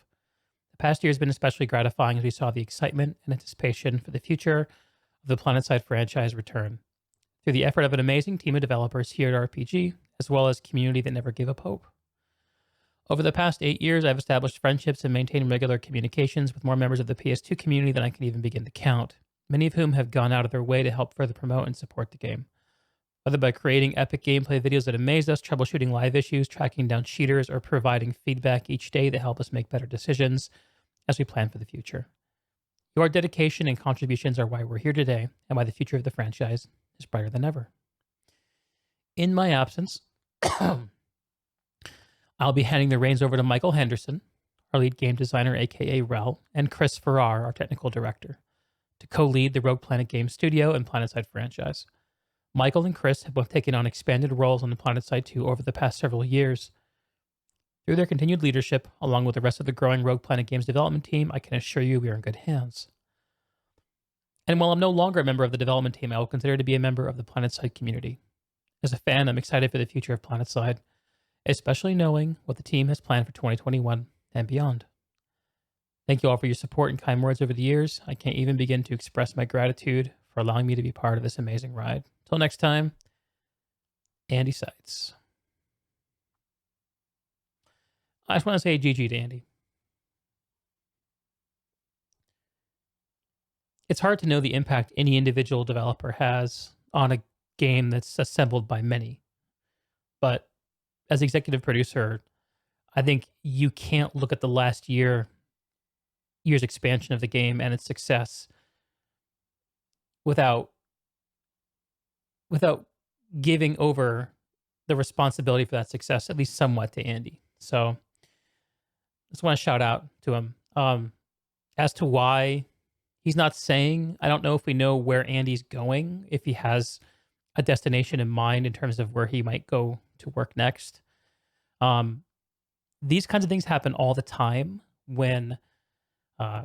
The past year has been especially gratifying as we saw the excitement and anticipation for the future of the Planetside franchise return. Through the effort of an amazing team of developers here at RPG, as well as community that never gave up hope. Over the past 8 years, I've established friendships and maintained regular communications with more members of the PS2 community than I can even begin to count, many of whom have gone out of their way to help further promote and support the game. Whether by creating epic gameplay videos that amaze us, troubleshooting live issues, tracking down cheaters, or providing feedback each day that help us make better decisions as we plan for the future. Your dedication and contributions are why we're here today and why the future of the franchise is brighter than ever. In my absence, I'll be handing the reins over to Michael Henderson, our lead game designer, aka Rel, and Chris Farrar, our technical director, to co-lead the Rogue Planet Games studio and Planetside franchise. Michael and Chris have both taken on expanded roles on the Planetside 2 over the past several years. Through their continued leadership, along with the rest of the growing Rogue Planet Games development team, I can assure you we are in good hands. And while I'm no longer a member of the development team, I will consider to be a member of the Planetside community. As a fan, I'm excited for the future of Planetside, especially knowing what the team has planned for 2021 and beyond. Thank you all for your support and kind words over the years. I can't even begin to express my gratitude for allowing me to be part of this amazing ride. Till next time, Andy Seitz. I just want to say GG to Andy. It's hard to know the impact any individual developer has on a game that's assembled by many. But as executive producer, I think you can't look at the last year's expansion of the game and its success without giving over the responsibility for that success, at least somewhat, to Andy. So I just want to shout out to him. As to why he's not saying, I don't know if we know where Andy's going, if he has a destination in mind in terms of where he might go to work next. These kinds of things happen all the time when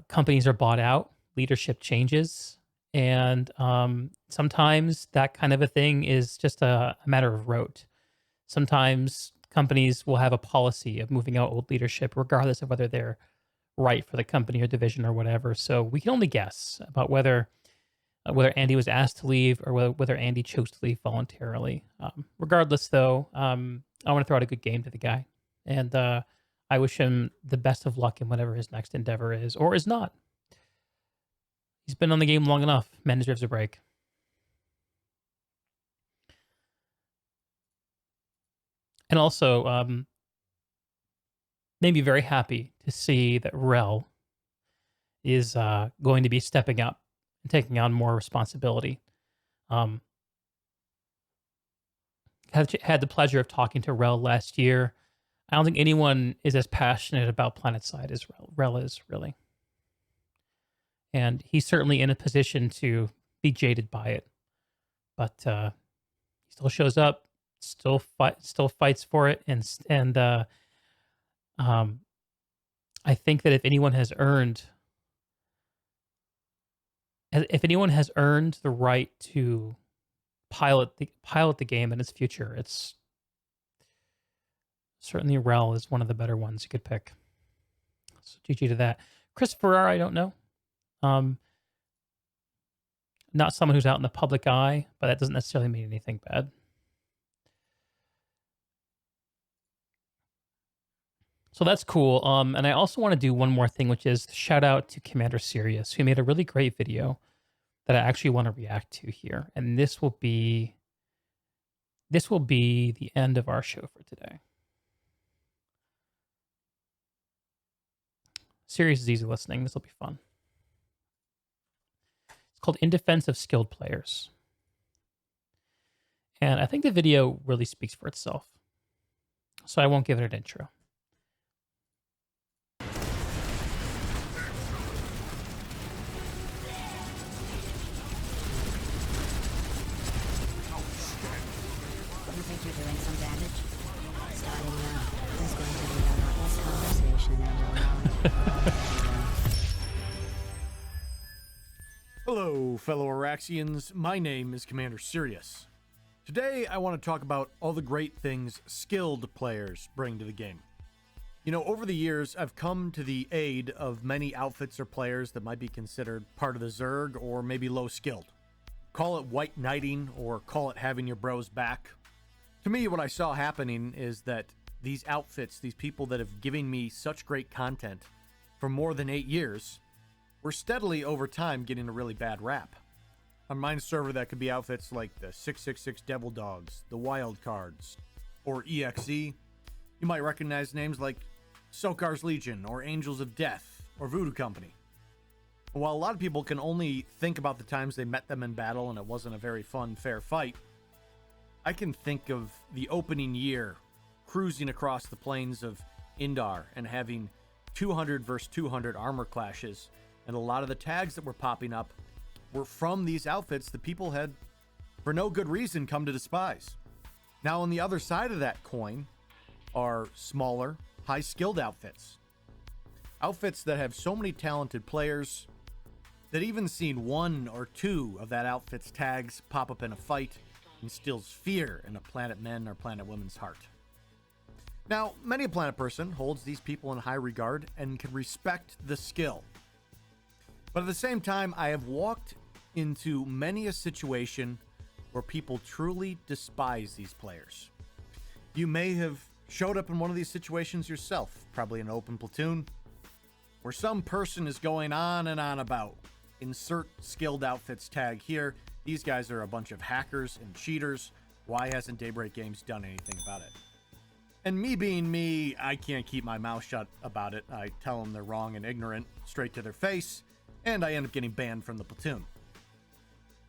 companies are bought out, leadership changes, and sometimes that kind of a thing is just a matter of rote. Sometimes companies will have a policy of moving out old leadership, regardless of whether they're right for the company or division or whatever. So we can only guess about whether Andy was asked to leave or whether Andy chose to leave voluntarily. Regardless, though, I want to throw out a good game to the guy, and I wish him the best of luck in whatever his next endeavor is or is not. He's been on the game long enough. Man deserves a break. And also, made me very happy to see that Rel is going to be stepping up and taking on more responsibility. Had the pleasure of talking to Rel last year. I don't think anyone is as passionate about Planetside as Rel is, really. And he's certainly in a position to be jaded by it. But he still shows up, still fights for it, and I think that if anyone has earned the right to pilot the game in its future, it's certainly Rel is one of the better ones you could pick. So GG to that. Chris Ferrara, I don't know. Not someone who's out in the public eye, but that doesn't necessarily mean anything bad. So that's cool. And I also want to do one more thing, which is shout out to Commander Cyrious, who made a really great video that I actually want to react to here. And this will be the end of our show for today. Cyrious is easy listening. This will be fun. It's called In Defense of Skilled Players. And I think the video really speaks for itself. So I won't give it an intro. You think you're doing some damage? Starting now. There's going to be a lot less conversation and Hello, fellow Araxians. My name is Commander Cyrious. Today, I want to talk about all the great things skilled players bring to the game. You know, over the years, I've come to the aid of many outfits or players that might be considered part of the Zerg or maybe low skilled. Call it white knighting or call it having your bros back. To me, what I saw happening is that these outfits, these people that have given me such great content for more than 8 years, were steadily over time getting a really bad rap. On my server, that could be outfits like the 666 Devil Dogs, the Wild Cards, or EXE. You might recognize names like Sokar's Legion, or Angels of Death, or Voodoo Company. While a lot of people can only think about the times they met them in battle and it wasn't a very fun, fair fight, I can think of the opening year cruising across the plains of Indar and having 200 versus 200 armor clashes, and a lot of the tags that were popping up were from these outfits that people had, for no good reason, come to despise. Now, on the other side of that coin are smaller, high-skilled outfits. Outfits that have so many talented players that even seeing one or two of that outfit's tags pop up in a fight instills fear in a Planet Men or Planet Women's heart. Now, many a Planet person holds these people in high regard and can respect the skill. But at the same time, I have walked into many a situation where people truly despise these players. You may have showed up in one of these situations yourself, probably in an open platoon, where some person is going on and on about insert skilled outfits tag here. These guys are a bunch of hackers and cheaters. Why hasn't Daybreak Games done anything about it? And me being me, I can't keep my mouth shut about it. I tell them they're wrong and ignorant straight to their face, and I end up getting banned from the platoon.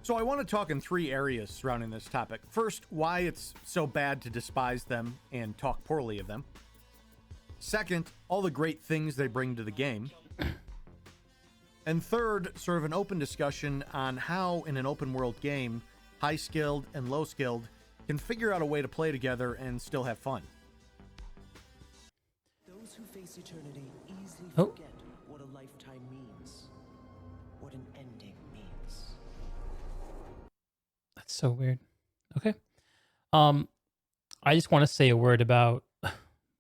So I want to talk in 3 areas surrounding this topic. First, why it's so bad to despise them and talk poorly of them. Second, all the great things they bring to the game. And third, sort of an open discussion on how in an open world game, high-skilled and low-skilled can figure out a way to play together and still have fun. Those who face eternity easily Oh. forget what a lifetime means, what an ending means. That's so weird. Okay. I just want to say a word about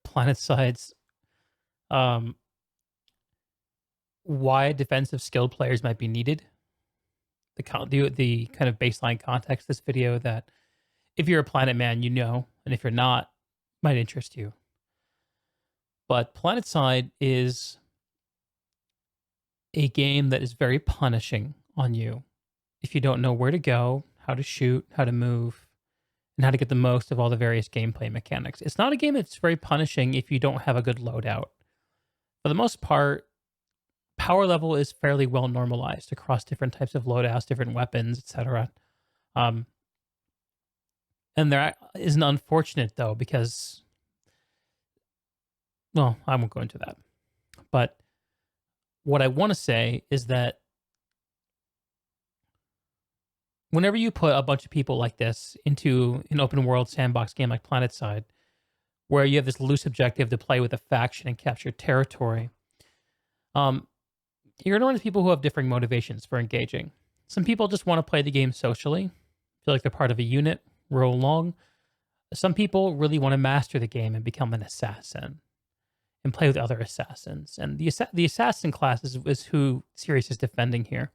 Planetside's why defensive skilled players might be needed. The kind of baseline context of this video that if you're a Planet man, you know, and if you're not, might interest you. But Planetside is a game that is very punishing on you if you don't know where to go, how to shoot, how to move, and how to get the most of all the various gameplay mechanics. It's not a game that's very punishing if you don't have a good loadout. For the most part, power level is fairly well normalized across different types of loadouts, different weapons, etc. And there is an unfortunate though, because, well, I won't go into that. But what I want to say is that whenever you put a bunch of people like this into an open world sandbox game like Planetside, where you have this loose objective to play with a faction and capture territory, you're going to run into people who have differing motivations for engaging. Some people just want to play the game socially, feel like they're part of a unit, roll along. Some people really want to master the game and become an assassin and play with other assassins. And the assassin class is who Cyrious is defending here.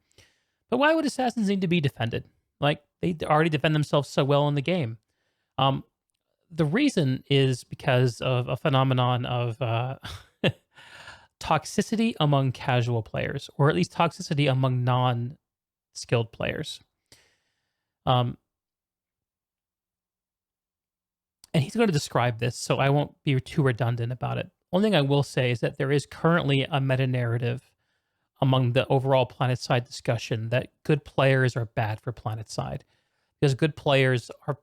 But why would assassins need to be defended? Like, they already defend themselves so well in the game. The reason is because of a phenomenon of toxicity among casual players, or at least toxicity among non-skilled players. And he's going to describe this, so I won't be too redundant about it. One thing I will say is that there is currently a meta-narrative among the overall Planetside discussion that good players are bad for Planetside, because good players are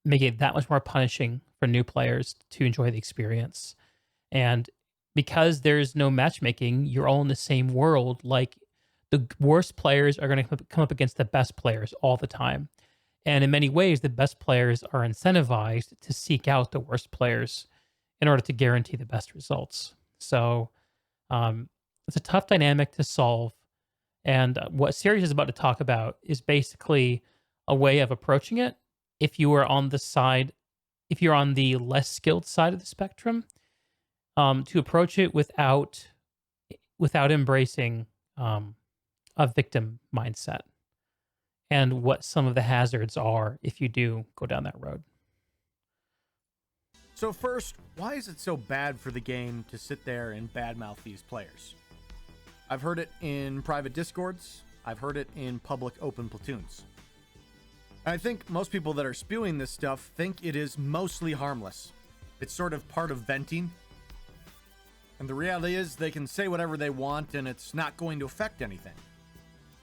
making it that much more punishing for new players to enjoy the experience. And because there's no matchmaking, you're all in the same world. Like, the worst players are going to come up against the best players all the time. And in many ways, the best players are incentivized to seek out the worst players in order to guarantee the best results. So it's a tough dynamic to solve. And what Cyrious is about to talk about is basically a way of approaching it. If you are on the side, if you're on the less skilled side of the spectrum, to approach it without embracing a victim mindset, and what some of the hazards are if you do go down that road. So first, why is it so bad for the game to sit there and badmouth these players? I've heard it in private discords. I've heard it in public open platoons. I think most people that are spewing this stuff think it is mostly harmless. It's sort of part of venting. And the reality is they can say whatever they want and it's not going to affect anything.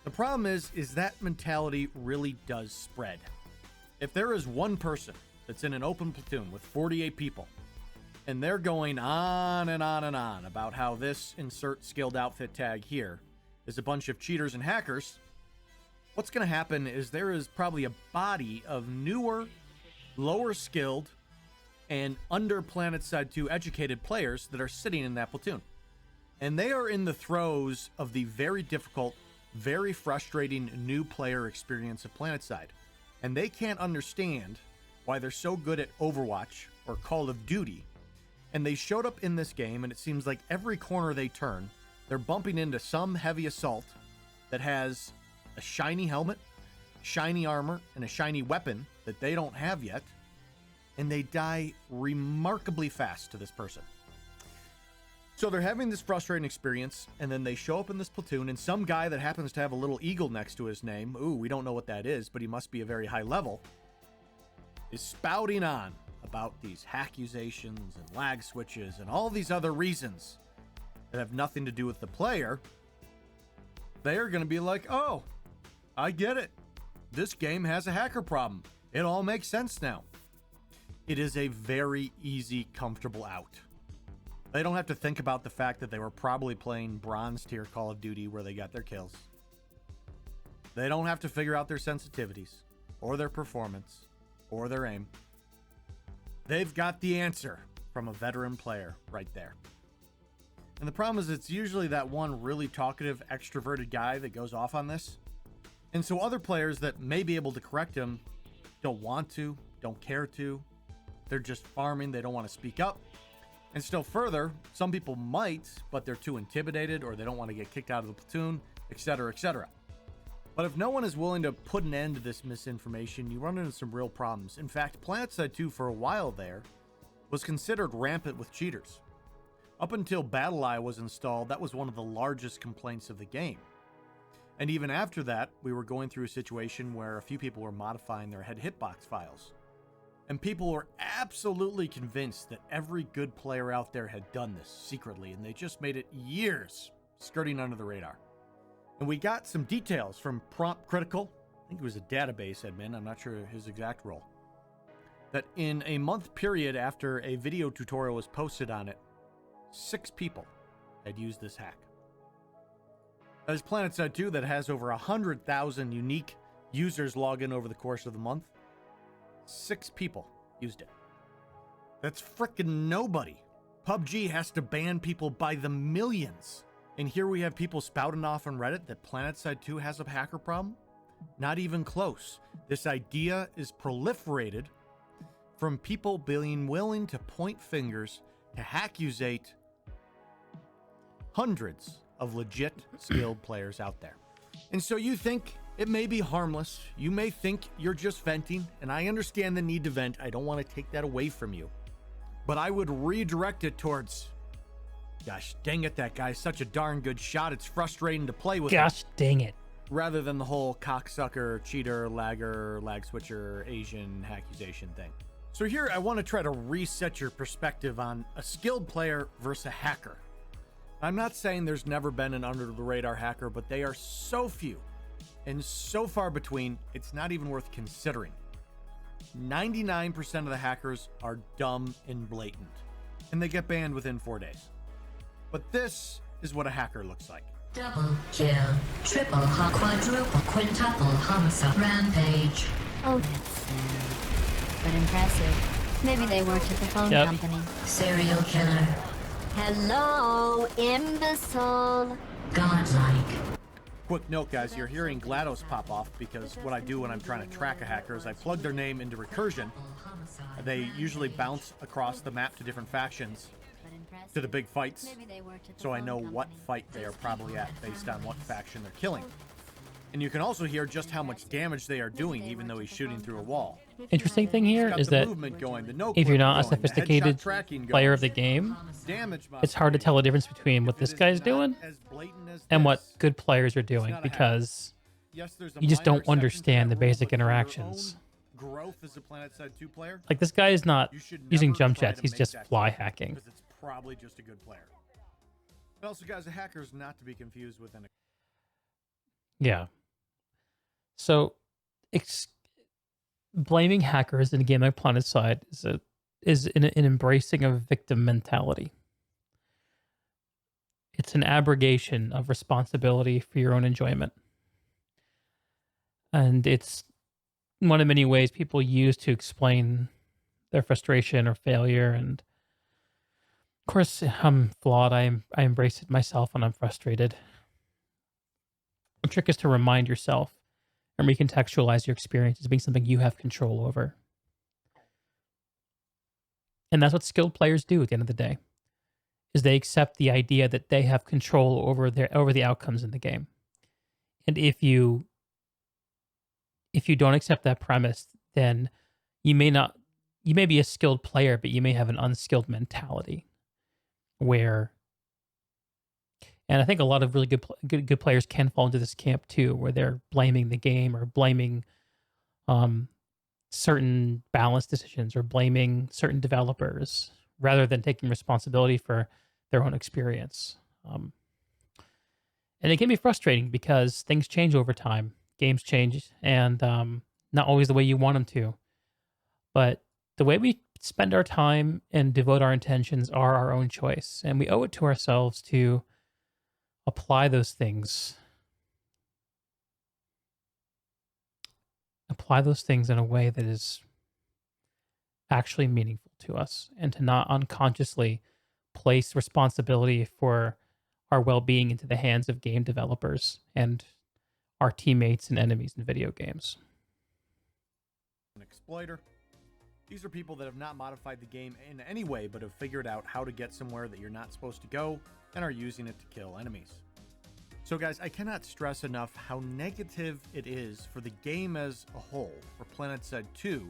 The problem is that mentality really does spread. If there is one person that's in an open platoon with 48 people, and they're going on and on and on about how this insert skilled outfit tag here is a bunch of cheaters and hackers, what's going to happen is there is probably a body of newer, lower skilled, and under Planetside 2 educated players that are sitting in that platoon. And they are in the throes of the very difficult, very frustrating new player experience of Planetside. And they can't understand why they're so good at Overwatch or Call of Duty. And they showed up in this game, and it seems like every corner they turn, they're bumping into some heavy assault that has a shiny helmet, shiny armor, and a shiny weapon that they don't have yet. And they die remarkably fast to this person. So they're having this frustrating experience, and then they show up in this platoon, and some guy that happens to have a little eagle next to his name, ooh, we don't know what that is, but he must be a very high level, is spouting on about these accusations and lag switches and all these other reasons that have nothing to do with the player. They're going to be like, oh, I get it. This game has a hacker problem. It all makes sense now. It is a very easy, comfortable out. They don't have to think about the fact that they were probably playing bronze tier Call of Duty where they got their kills. They don't have to figure out their sensitivities or their performance or their aim. They've got the answer from a veteran player right there. And the problem is it's usually that one really talkative, extroverted guy that goes off on this. And so other players that may be able to correct him don't want to, don't care to. They're just farming. They don't want to speak up. And still further, some people might, but they're too intimidated or they don't want to get kicked out of the platoon, etc., etc. But if no one is willing to put an end to this misinformation, you run into some real problems. In fact, Planetside 2 for a while there was considered rampant with cheaters. Up until BattleEye was installed, that was one of the largest complaints of the game. And even after that, we were going through a situation where a few people were modifying their head hitbox files. And people were absolutely convinced that every good player out there had done this secretly, and they just made it years skirting under the radar. And we got some details from Prompt Critical, I think he was a database admin, I'm not sure his exact role, that in a month period after a video tutorial was posted on it, 6 people had used this hack. There's Planetside 2 that has over 100,000 unique users log in over the course of the month. 6 people used it. That's frickin' nobody. PUBG has to ban people by the millions. And here we have people spouting off on Reddit that Planetside 2 has a hacker problem? Not even close. This idea is proliferated from people being willing to point fingers to accusate hundreds of legit skilled players out there. And so you think it may be harmless. You may think you're just venting, and I understand the need to vent. I don't want to take that away from you. But I would redirect it towards, gosh dang it, that guy's such a darn good shot. It's frustrating to play with. Gosh dang it. Rather than the whole cocksucker, cheater, lagger, lag switcher, Asian accusation thing. So here I want to try to reset your perspective on a skilled player versus a hacker. I'm not saying there's never been an under-the-radar hacker, but they are so few and so far between, it's not even worth considering. 99% of the hackers are dumb and blatant, and they get banned within 4 days. But this is what a hacker looks like. Double kill, triple, quadruple, quintuple, homicide, rampage. Oh, that's sad. But impressive. Maybe they worked at the phone company. Serial killer. Hello, imbecile. Godlike. Quick note, guys, you're hearing GLaDOS pop off because what I do when I'm trying to track a hacker is I plug their name into recursion. They usually bounce across the map to different factions to the big fights, so I know what fight they are probably at based on what faction they're killing. And you can also hear just how much damage they are doing even though he's shooting through a wall. Interesting thing here is that if you're not a sophisticated player of the game, it's hard to tell the difference between what this guy's doing and what good players are doing because you just don't understand the basic interactions. Like, this guy is not using jump jets, he's just fly hacking. It's probably just a good player. But also, guys, a hacker is not to be confused with an... Yeah. So, blaming hackers in a game like Planetside is an embracing of victim mentality. It's an abrogation of responsibility for your own enjoyment. And it's one of many ways people use to explain their frustration or failure. And of course, I'm flawed. I embrace it myself when I'm frustrated. The trick is to remind yourself and recontextualize your experience as being something you have control over. And that's what skilled players do at the end of the day, is they accept the idea that they have control over the outcomes in the game. And if you don't accept that premise, then you may be a skilled player, but you may have an unskilled mentality where, and I think a lot of really good players can fall into this camp too, where they're blaming the game or blaming certain balance decisions or blaming certain developers rather than taking responsibility for their own experience. And it can be frustrating because things change over time. Games change, and not always the way you want them to. But the way we spend our time and devote our intentions are our own choice, and we owe it to ourselves to apply those things. Apply those things in a way that is actually meaningful to us, and to not unconsciously place responsibility for our well-being into the hands of game developers and our teammates and enemies in video games. An exploiter. These are people that have not modified the game in any way, but have figured out how to get somewhere that you're not supposed to go and are using it to kill enemies. So guys, I cannot stress enough how negative it is for the game as a whole, for Planetside 2,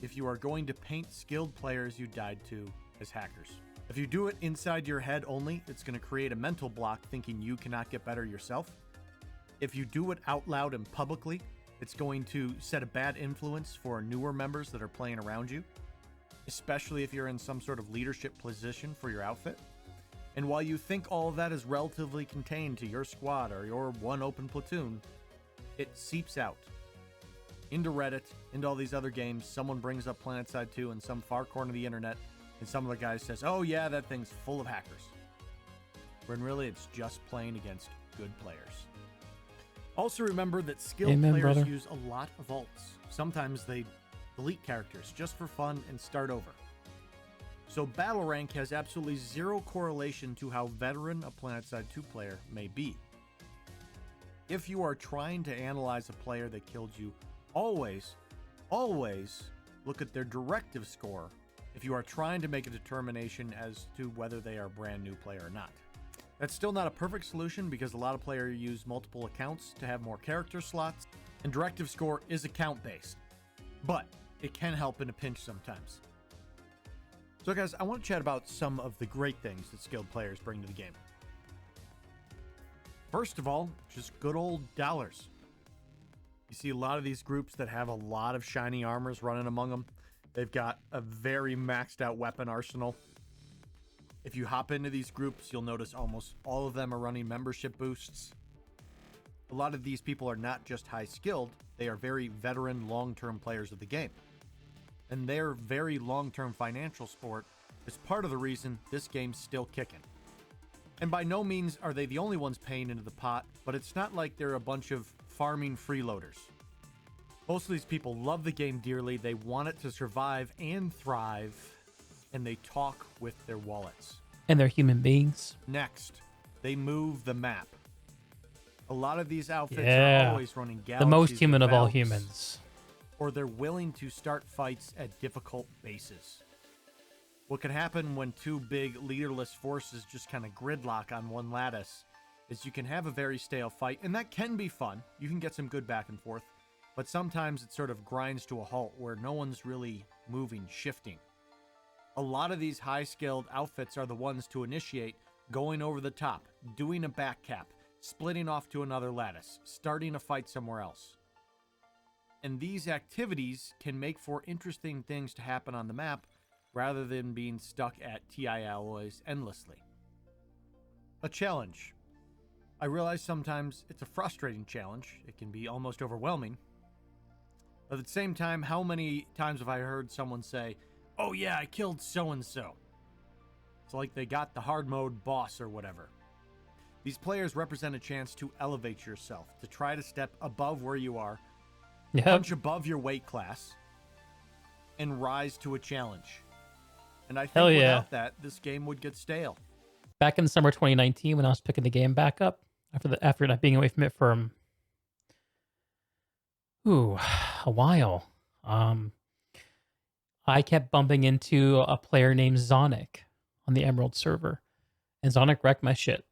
if you are going to paint skilled players you died to as hackers. If you do it inside your head only, it's going to create a mental block thinking you cannot get better yourself. If you do it out loud and publicly, it's going to set a bad influence for newer members that are playing around you, especially if you're in some sort of leadership position for your outfit. And while you think all of that is relatively contained to your squad or your one open platoon, it seeps out into Reddit, into all these other games. Someone brings up Planetside 2 in some far corner of the internet, and some of the guys says, oh yeah, that thing's full of hackers. When really it's just playing against good players. Also remember that skilled players use a lot of ults. Sometimes they delete characters just for fun and start over. So battle rank has absolutely zero correlation to how veteran a Planetside 2 player may be. If you are trying to analyze a player that killed you, always look at their directive score if you are trying to make a determination as to whether they are a brand new player or not. That's still not a perfect solution because a lot of players use multiple accounts to have more character slots, and directive score is account-based, but it can help in a pinch sometimes. So guys, I want to chat about some of the great things that skilled players bring to the game. First of all, just good old dollars. You see a lot of these groups that have a lot of shiny armors running among them. They've got a very maxed out weapon arsenal. If you hop into these groups, you'll notice almost all of them are running membership boosts. A lot of these people are not just high skilled, they are very veteran, long-term players of the game. And their very long-term financial support is part of the reason this game's still kicking. And by no means are they the only ones paying into the pot, but it's not like they're a bunch of farming freeloaders. Most of these people love the game dearly, they want it to survive and thrive, and they talk with their wallets. And they're human beings. Next, they move the map. A lot of these outfits are always running galaxies. The most human of all valves, humans. Or they're willing to start fights at difficult bases. What can happen when two big leaderless forces just kind of gridlock on one lattice is you can have a very stale fight, and that can be fun. You can get some good back and forth, but sometimes it sort of grinds to a halt where no one's really moving, shifting. A lot of these high-skilled outfits are the ones to initiate going over the top, doing a back cap, splitting off to another lattice, starting a fight somewhere else. And these activities can make for interesting things to happen on the map rather than being stuck at TI alloys endlessly. A challenge. I realize sometimes it's a frustrating challenge. It can be almost overwhelming. But at the same time, how many times have I heard someone say, oh yeah, I killed so-and-so. It's like they got the hard mode boss or whatever. These players represent a chance to elevate yourself, to try to step above where you are, punch above your weight class, and rise to a challenge. And I think without that, this game would get stale. Back in summer 2019, when I was picking the game back up, after not being away from it for a while, I kept bumping into a player named Zonic on the Emerald server, and Zonic wrecked my shit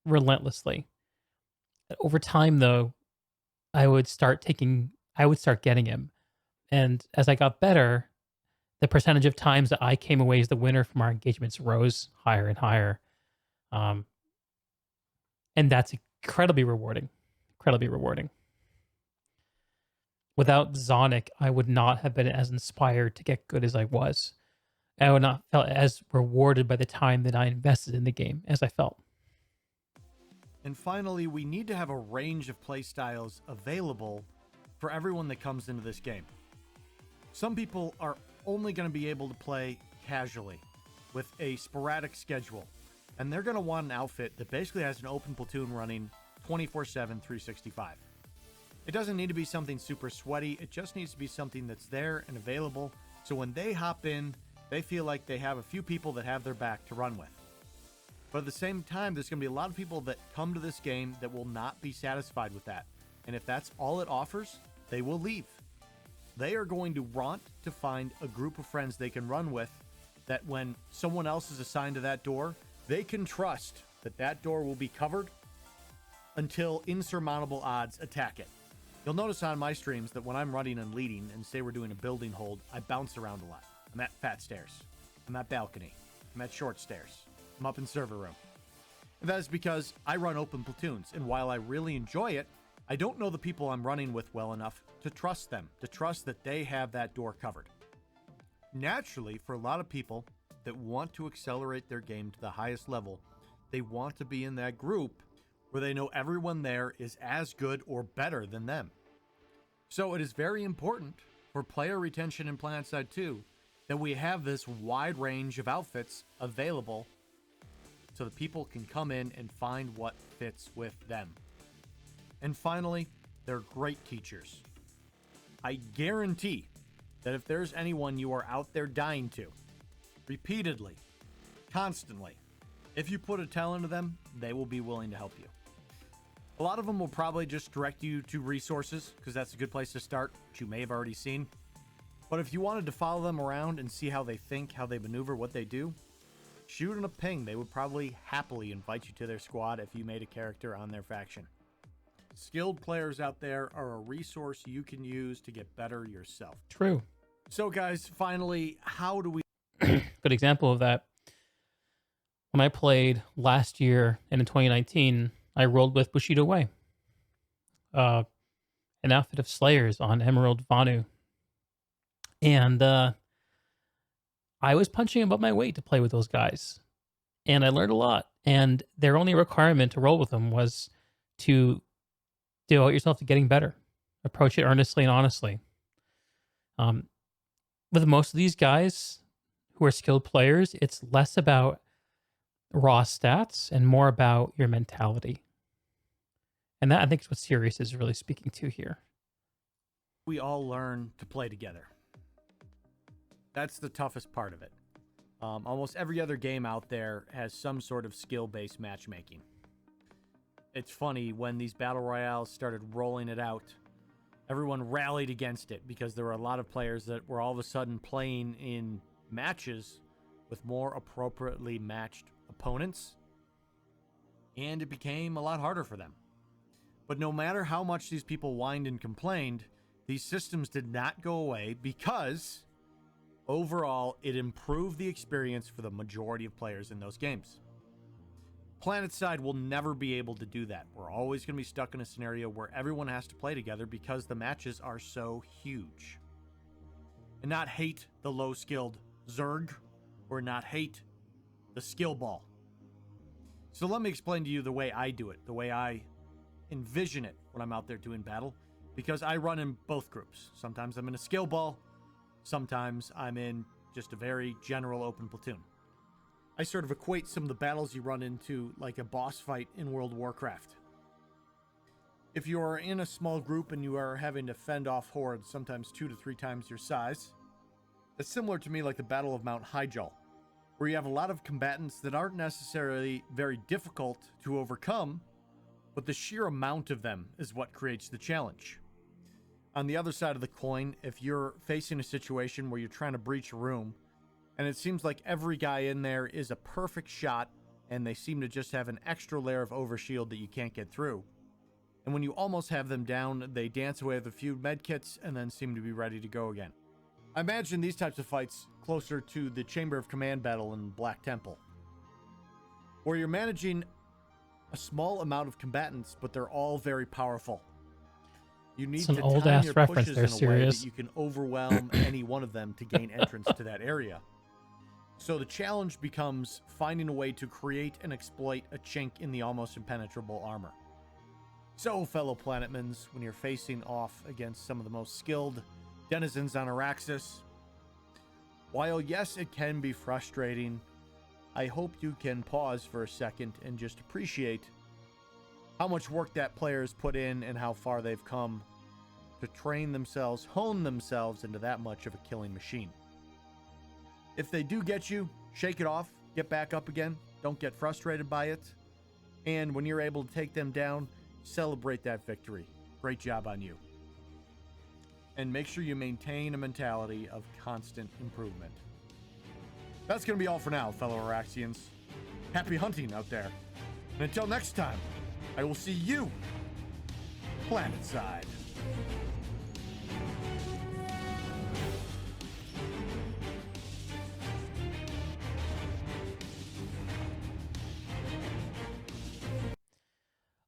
relentlessly. Over time, though, I would start getting him, and as I got better, the percentage of times that I came away as the winner from our engagements rose higher and higher, and that's incredibly rewarding. Incredibly rewarding. Without Zonic, I would not have been as inspired to get good as I was. I would not felt as rewarded by the time that I invested in the game as I felt. And finally, we need to have a range of playstyles available for everyone that comes into this game. Some people are only going to be able to play casually with a sporadic schedule, and they're going to want an outfit that basically has an open platoon running 24/7, 365. It doesn't need to be something super sweaty. It just needs to be something that's there and available. So when they hop in, they feel like they have a few people that have their back to run with. But at the same time, there's going to be a lot of people that come to this game that will not be satisfied with that. And if that's all it offers, they will leave. They are going to want to find a group of friends they can run with that when someone else is assigned to that door, they can trust that that door will be covered until insurmountable odds attack it. You'll notice on my streams that when I'm running and leading and say we're doing a building hold, I bounce around a lot. I'm at fat stairs. I'm at balcony. I'm at short stairs. I'm up in server room. And that is because I run open platoons, and while I really enjoy it, I don't know the people I'm running with well enough to trust them, to trust that they have that door covered. Naturally, for a lot of people that want to accelerate their game to the highest level, they want to be in that group where they know everyone there is as good or better than them. So it is very important for player retention in Planetside 2 that we have this wide range of outfits available so that people can come in and find what fits with them. And finally, they're great teachers. I guarantee that if there's anyone you are out there dying to, repeatedly, constantly, if you put a tell into them, they will be willing to help you. A lot of them will probably just direct you to resources, because that's a good place to start, which you may have already seen. But if you wanted to follow them around and see how they think, how they maneuver, what they do, shoot them a ping. They would probably happily invite you to their squad if you made a character on their faction. Skilled players out there are a resource you can use to get better yourself. True. So guys, finally, how do we... Good example of that. When I played last year and in 2019, I rolled with Bushido Way, an outfit of Slayers on Emerald Vanu. And I was punching above my weight to play with those guys. And I learned a lot. And their only requirement to roll with them was to devote yourself to getting better. Approach it earnestly and honestly. With most of these guys who are skilled players, it's less about raw stats and more about your mentality. And that, I think, is what Cyrious is really speaking to here. We all learn to play together. That's the toughest part of it. Almost every other game out there has some sort of skill-based matchmaking. It's funny, when these battle royales started rolling it out, everyone rallied against it because there were a lot of players that were all of a sudden playing in matches with more appropriately matched opponents, and it became a lot harder for them. But no matter how much these people whined and complained, these systems did not go away because overall it improved the experience for the majority of players in those games. Planetside will never be able to do that. We're always going to be stuck in a scenario where everyone has to play together because the matches are so huge. And not hate the low-skilled Zerg, or not hate the skill ball. So let me explain to you the way I do it, the way I envision it when I'm out there doing battle, because I run in both groups. Sometimes I'm in a skill ball, sometimes I'm in just a very general open platoon. I sort of equate some of the battles you run into like a boss fight in World of Warcraft. If you are in a small group and you are having to fend off hordes, sometimes 2 to 3 times your size, it's similar to me like the Battle of Mount Hyjal, where you have a lot of combatants that aren't necessarily very difficult to overcome, but the sheer amount of them is what creates the challenge. On the other side of the coin, if you're facing a situation where you're trying to breach a room, and it seems like every guy in there is a perfect shot, and they seem to just have an extra layer of overshield that you can't get through. And when you almost have them down, they dance away with a few medkits and then seem to be ready to go again. I imagine these types of fights closer to the Chamber of Command battle in Black Temple, where you're managing a small amount of combatants, but they're all very powerful. You need to time your pushes in a way that you can overwhelm any one of them to gain entrance to that area. So the challenge becomes finding a way to create and exploit a chink in the almost impenetrable armor. So, fellow Planetmans, when you're facing off against some of the most skilled denizens on Araxis, while yes, it can be frustrating, I hope you can pause for a second and just appreciate how much work that player has put in and how far they've come to train themselves, hone themselves into that much of a killing machine. If they do get you, shake it off, get back up again, don't get frustrated by it, and when you're able to take them down, celebrate that victory. Great job on you. and make sure you maintain a mentality of constant improvement. That's going to be all for now, fellow Araxians. Happy hunting out there. And until next time, I will see you Planetside.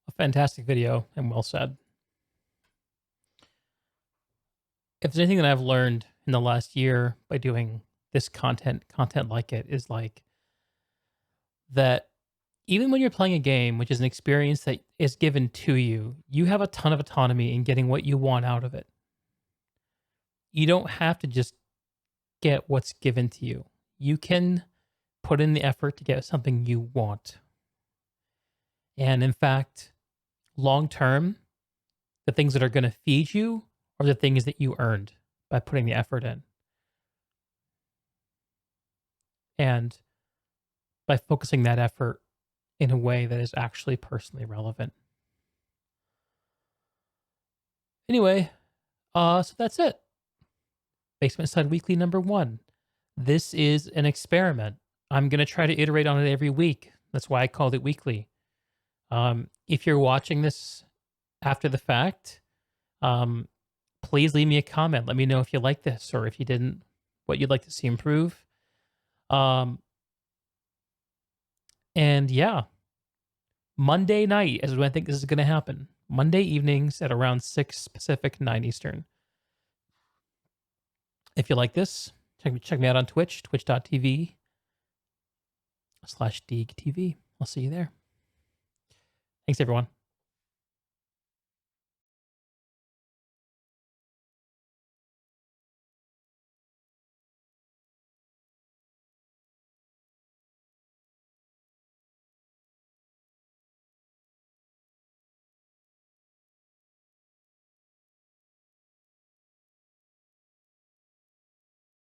A fantastic video and well said. If there's anything that I've learned in the last year by doing this content like it, is like that even when you're playing a game, which is an experience that is given to you, you have a ton of autonomy in getting what you want out of it. You don't have to just get what's given to you. You can put in the effort to get something you want. And in fact, long term, the things that are going to feed you are the things that you earned by putting the effort in. And by focusing that effort in a way that is actually personally relevant. Anyway, so that's it. Basementside Weekly number 1. This is an experiment. I'm going to try to iterate on it every week. That's why I called it weekly. If you're watching this after the fact, please leave me a comment. Let me know if you like this or if you didn't, what you'd like to see improve. And yeah, Monday night is when I think this is going to happen. Monday evenings at around 6 Pacific, 9 Eastern. If you like this, check me out on Twitch, twitch.tv/DeegTV. I'll see you there. Thanks, everyone.